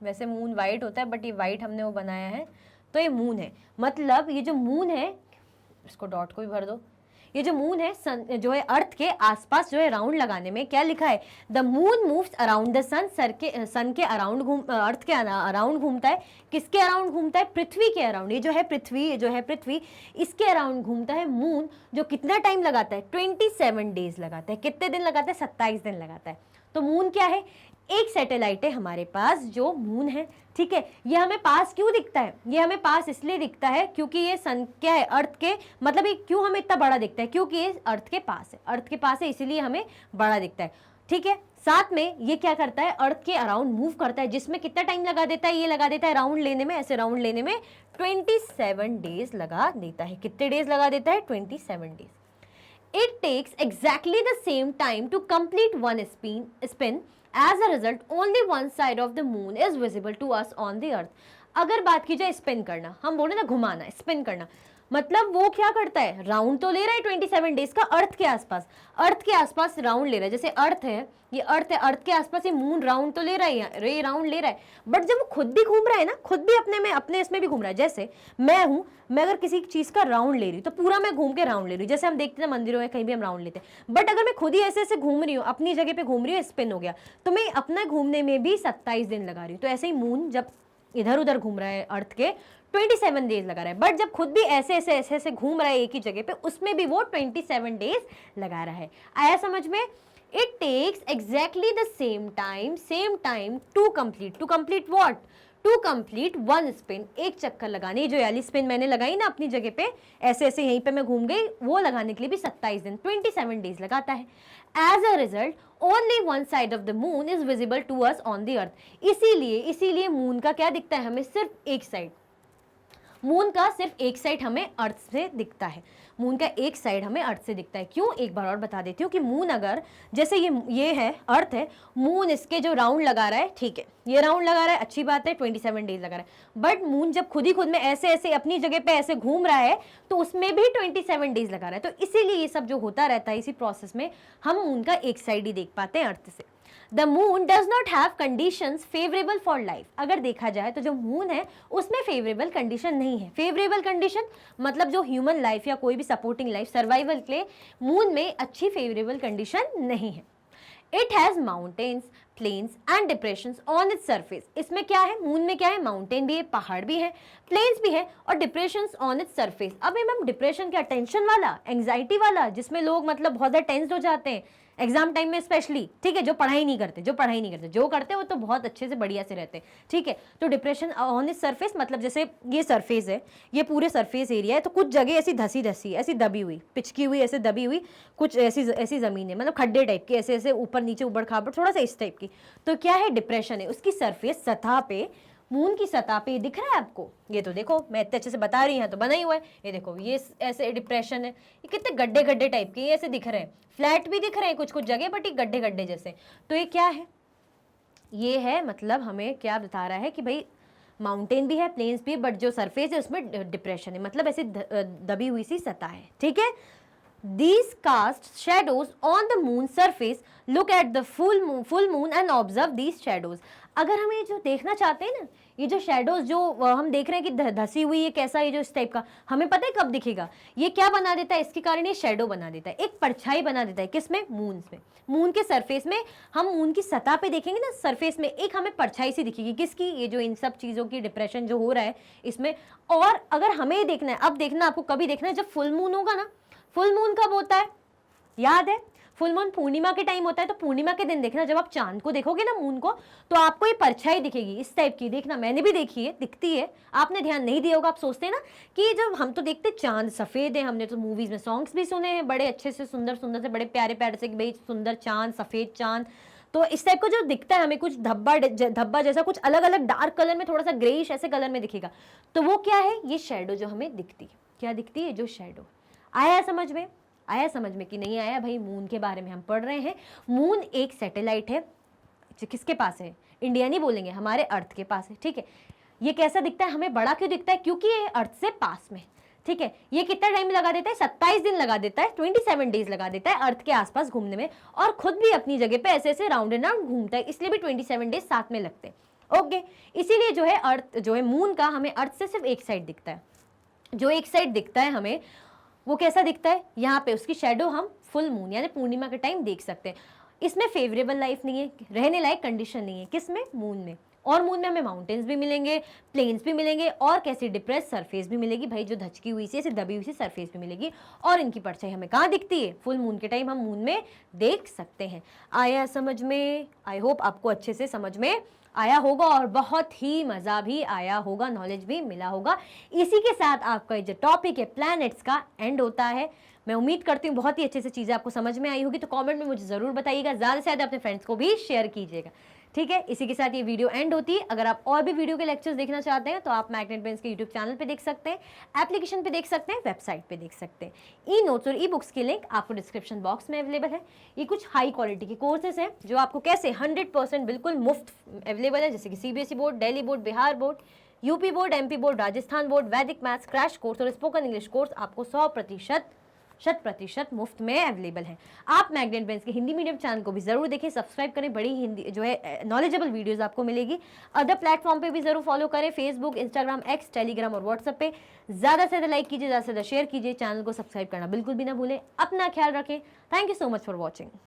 वैसे मून वाइट होता है बट ये वाइट हमने वो बनाया है, तो ये मून है। मतलब ये जो मून है, इसको डॉट को भी भर दो, ये जो मून है सन जो है अर्थ के आसपास जो है राउंड लगाने में क्या लिखा है, the moon moves around the sun, sun के अराउंड अर्थ के अराउंड घूमता है, किसके अराउंड घूमता है, पृथ्वी के अराउंड, ये जो है पृथ्वी इसके अराउंड घूमता है मून, जो कितना टाइम लगाता है, 27 डेज लगाता है, कितने दिन लगाता है, 27 दिन लगाता है। तो मून क्या है, एक सैटेलाइट है हमारे पास जो मून है, ठीक है। ये हमें पास क्यों दिखता है, ये हमें पास इसलिए दिखता है क्योंकि ये सन क्या है, अर्थ के, मतलब ये क्यों हमें इतना बड़ा दिखता है, क्योंकि ये अर्थ के पास है, अर्थ के पास है इसीलिए हमें बड़ा दिखता है, ठीक है। साथ में ये क्या करता है, अर्थ के अराउंड मूव करता है, जिसमें कितना टाइम लगा देता है, ये लगा देता है राउंड लेने में, ऐसे राउंड लेने में 27 डेज लगा देता है, कितने डेज लगा देता है, 27 days. It takes exactly the same time to complete one spin. As a result, only one side of the moon is visible to us on the earth. अगर बात की जाए स्पिन करना, हम बोले ना घुमाना, स्पिन करना, मतलब वो क्या करता है, राउंड तो ले रहा है 27 डेज का अर्थ के आसपास, अर्थ के आसपास राउंड ले रहा है, जैसे अर्थ है, ये अर्थ है, अर्थ के आसपास ये मून राउंड तो ले रहा है, ये राउंड ले रहा है, बट जब वो खुद भी घूम रहा है ना, खुद भी अपने इसमें भी घूम रहा है, जैसे मैं हूँ, मैं अगर किसी चीज का राउंड ले रही हूँ तो पूरा मैं घूम के राउंड ले रही हूँ, जैसे हम देखते हैं मंदिरों में कहीं भी हम राउंड लेते हैं, बट अगर मैं खुद ही ऐसे ऐसे घूम रही हूँ, अपनी जगह पे घूम रही हूँ, स्पिन हो गया, तो मैं अपना घूमने में भी 27 दिन लगा रही हूँ। तो ऐसे ही मून जब इधर उधर घूम रहा है अर्थ के, 27 डेज लगा रहा है, बट जब खुद भी ऐसे ऐसे घूम रहा है एक ही जगह पे, उसमें भी वो 27 डेज लगा रहा है। आया समझ में? It takes exactly the same time to complete what, to complete one spin, एक चक्कर लगाने, जो वाली स्पिन मैंने लगाई ना अपनी जगह पे, ऐसे ऐसे यहीं पे मैं घूम गई, वो लगाने के लिए भी 27 दिन 27 डेज लगाता है। As a result only one side of the moon is visible to us on the Earth. इसीलिए मून का क्या दिखता है हमें, सिर्फ एक साइड, मून का सिर्फ एक साइड हमें अर्थ से दिखता है, मून का एक साइड हमें अर्थ से दिखता है। क्यों, एक बार और बता देती हूँ कि मून अगर, जैसे ये है अर्थ है, मून इसके जो राउंड लगा रहा है, ठीक है, ये राउंड लगा रहा है, अच्छी बात है, 27 डेज लगा रहा है, बट मून जब खुद में ऐसे ऐसे अपनी जगह पे ऐसे घूम रहा है, तो उसमें भी 27 डेज लगा रहा है। तो इसीलिए ये सब जो होता रहता है, इसी प्रोसेस में हम मून का एक साइड ही देख पाते हैं अर्थ से। The moon does not have conditions favourable for life. अगर देखा जाए तो जो मून है उसमें फेवरेबल कंडीशन नहीं है। फेवरेबल कंडीशन मतलब जो ह्यूमन लाइफ या कोई भी सपोर्टिंग लाइफ सर्वाइवल के लिए मून में अच्छी फेवरेबल कंडीशन नहीं है। It has mountains, plains and depressions on its surface. इसमें क्या है, मून में क्या है, माउंटेन भी है, पहाड़ भी है, प्लेन्स भी है और डिप्रेशंस ऑन इट्स सरफेस। अब मैम डिप्रेशन क्या, टेंशन वाला, एंग्जाइटी वाला, जिसमें लोग मतलब बहुत ज़्यादा टेंस्ड हो जाते हैं, एग्जाम टाइम में स्पेशली, ठीक है, जो पढ़ाई नहीं करते, जो करते वो तो बहुत अच्छे से बढ़िया से रहते हैं, ठीक है। तो डिप्रेशन ऑन इस सरफेस, मतलब जैसे ये सरफेस है, ये पूरे सरफेस एरिया है, तो कुछ जगह ऐसी धसी ऐसी दबी हुई, पिचकी हुई, ऐसे दबी हुई कुछ ऐसी जमीन है, मतलब खड्डे टाइप की, ऐसे ऐसे ऊपर नीचे उबड़ खाबड़ थोड़ा सा इस टाइप की। तो क्या है, डिप्रेशन है। उसकी सरफेस सतह पे, मून की सतह पे दिख रहा है आपको, ये तो देखो मैं इतने अच्छे से बता रही हूँ तो बना ही हुआ है, ये देखो ये ऐसे डिप्रेशन है, ये कितने गड्ढे गड्ढे टाइप के ऐसे दिख रहे हैं, फ्लैट भी दिख रहे हैं कुछ कुछ जगह, बट ये गड्ढे गड्ढे जैसे। तो ये क्या है, ये है मतलब हमें क्या बता रहा है कि भाई माउंटेन भी है, प्लेन्स भी है, बट जो सरफेस है उसमें डिप्रेशन है, मतलब ऐसे दबी हुई सी सतह है, ठीक है। These cast shadows on the moon surface. Look at the full moon and observe these shadows. अगर हम ये जो देखना चाहते हैं ना, ये जो शेडोज जो हम देख रहे हैं कि धसी हुई है कैसा, ये जो इस टाइप का, हमें पता है कब दिखेगा, ये क्या बना देता है, इसके कारण ये शेडो बना देता है, एक परछाई बना देता है, किसमें, मून में, मून के सरफेस में। हम मून की सतह पे देखेंगे ना, सरफेस में एक हमें परछाई सी दिखेगी, किसकी, ये जो इन सब चीजों की डिप्रेशन जो हो रहा है इसमें। और अगर हमें देखना है, अब देखना आपको कभी देखना है, जब फुल मून होगा ना। फुल मून कब होता है, याद है, फुल मून पूर्णिमा के टाइम होता है। तो पूर्णिमा के दिन देखना, जब आप चांद को देखोगे ना, मून को, तो आपको ये परछाई दिखेगी इस टाइप की, देखना, मैंने भी देखी है, दिखती है, आपने ध्यान नहीं दिया होगा। आप सोचते हैं ना कि जब हम तो देखते चांद सफेद है, हमने तो मूवीज में सॉन्ग्स भी सुने हैं बड़े अच्छे से, सुंदर सुंदर से, बड़े प्यारे प्यारे से, कि भाई सुंदर चांद, सफेद चांद। तो इस टाइप का जो दिखता है हमें, कुछ धब्बा जैसा, कुछ अलग अलग डार्क कलर में, थोड़ा सा ग्रेइश ऐसे कलर में दिखेगा, तो वो क्या है, ये शेडो जो हमें दिखती है। क्या दिखती है, जो शेडो। आया समझ में, आया समझ में कि नहीं आया भाई। मून के बारे में हम पढ़ रहे हैं। मून एक सैटेलाइट है, किसके पास है, इंडिया नहीं बोलेंगे, हमारे अर्थ के पास है, ठीक है। ये कैसा दिखता है, हमें बड़ा क्यों दिखता है, क्योंकि ये अर्थ से पास में, ठीक है। ये कितना टाइम लगा देता है, 27 दिन लगा देता है, 27 डेज लगा देता है अर्थ के आसपास घूमने में, और खुद भी अपनी जगह पे ऐसे ऐसे राउंड एंड राउंड घूमता है, इसलिए भी 27 डेज साथ में लगते हैं, ओके। इसीलिए जो है अर्थ, जो है मून का, हमें अर्थ से सिर्फ एक साइड दिखता है। जो एक साइड दिखता है हमें, वो कैसा दिखता है, यहाँ पे उसकी शेडो हम फुल मून यानी पूर्णिमा के टाइम देख सकते हैं। इसमें फेवरेबल लाइफ नहीं है, रहने लायक कंडीशन नहीं है, किसमें, मून में। और मून में हमें माउंटेन्स भी मिलेंगे, प्लेन्स भी मिलेंगे, और कैसी डिप्रेस सरफेस भी मिलेगी भाई, जो धचकी हुई सी, ऐसे दबी हुई सी सरफेस भी मिलेगी। और इनकी परछाई हमें कहाँ दिखती है, फुल मून के टाइम हम मून में देख सकते हैं। आया समझ में, आई होप आपको अच्छे से समझ में आया होगा, और बहुत ही मज़ा भी आया होगा, नॉलेज भी मिला होगा। इसी के साथ आपका जो टॉपिक है प्लैनेट्स का एंड होता है। मैं उम्मीद करती हूँ बहुत ही अच्छे से चीज़ें आपको समझ में आई होगी, तो कमेंट में मुझे ज़रूर बताइएगा, ज़्यादा से ज़्यादा अपने फ्रेंड्स को भी शेयर कीजिएगा, ठीक है। इसी के साथ ये वीडियो एंड होती है। अगर आप और भी वीडियो के लेक्चर्स देखना चाहते हैं तो आप मैग्नेट ब्रेन्स के यूट्यूब चैनल पे देख सकते हैं, एप्लीकेशन पे देख सकते हैं, वेबसाइट पे देख सकते हैं। ई नोट्स और ई बुक्स की लिंक आपको डिस्क्रिप्शन बॉक्स में अवेलेबल है। ये कुछ हाई क्वालिटी के कोर्सेज हैं जो आपको कैसे 100% बिल्कुल मुफ्त अवेलेबल है, जैसे कि CBSE board, Delhi board, Bihar board, UP board, MP board, Rajasthan board, वैदिक मैथ्स क्रैश कोर्स और स्पोकन इंग्लिश कोर्स आपको 100% मुफ्त में अवेलेबल है। आप मैग्नेट ब्रेन्स के हिंदी मीडियम चैनल को भी जरूर देखें, सब्सक्राइब करें, बड़ी हिंदी जो है नॉलेजेबल वीडियोस आपको मिलेगी। अदर प्लेटफॉर्म पे भी जरूर फॉलो करें, फेसबुक, इंस्टाग्राम, एक्स, टेलीग्राम और व्हाट्सएप पे। ज़्यादा से ज़्यादा लाइक कीजिए, ज़्यादा से ज़्यादा शेयर कीजिए, चैनल को सब्सक्राइब करना बिल्कुल भी ना भूलें। अपना ख्याल रखें। Thank you so much for watching.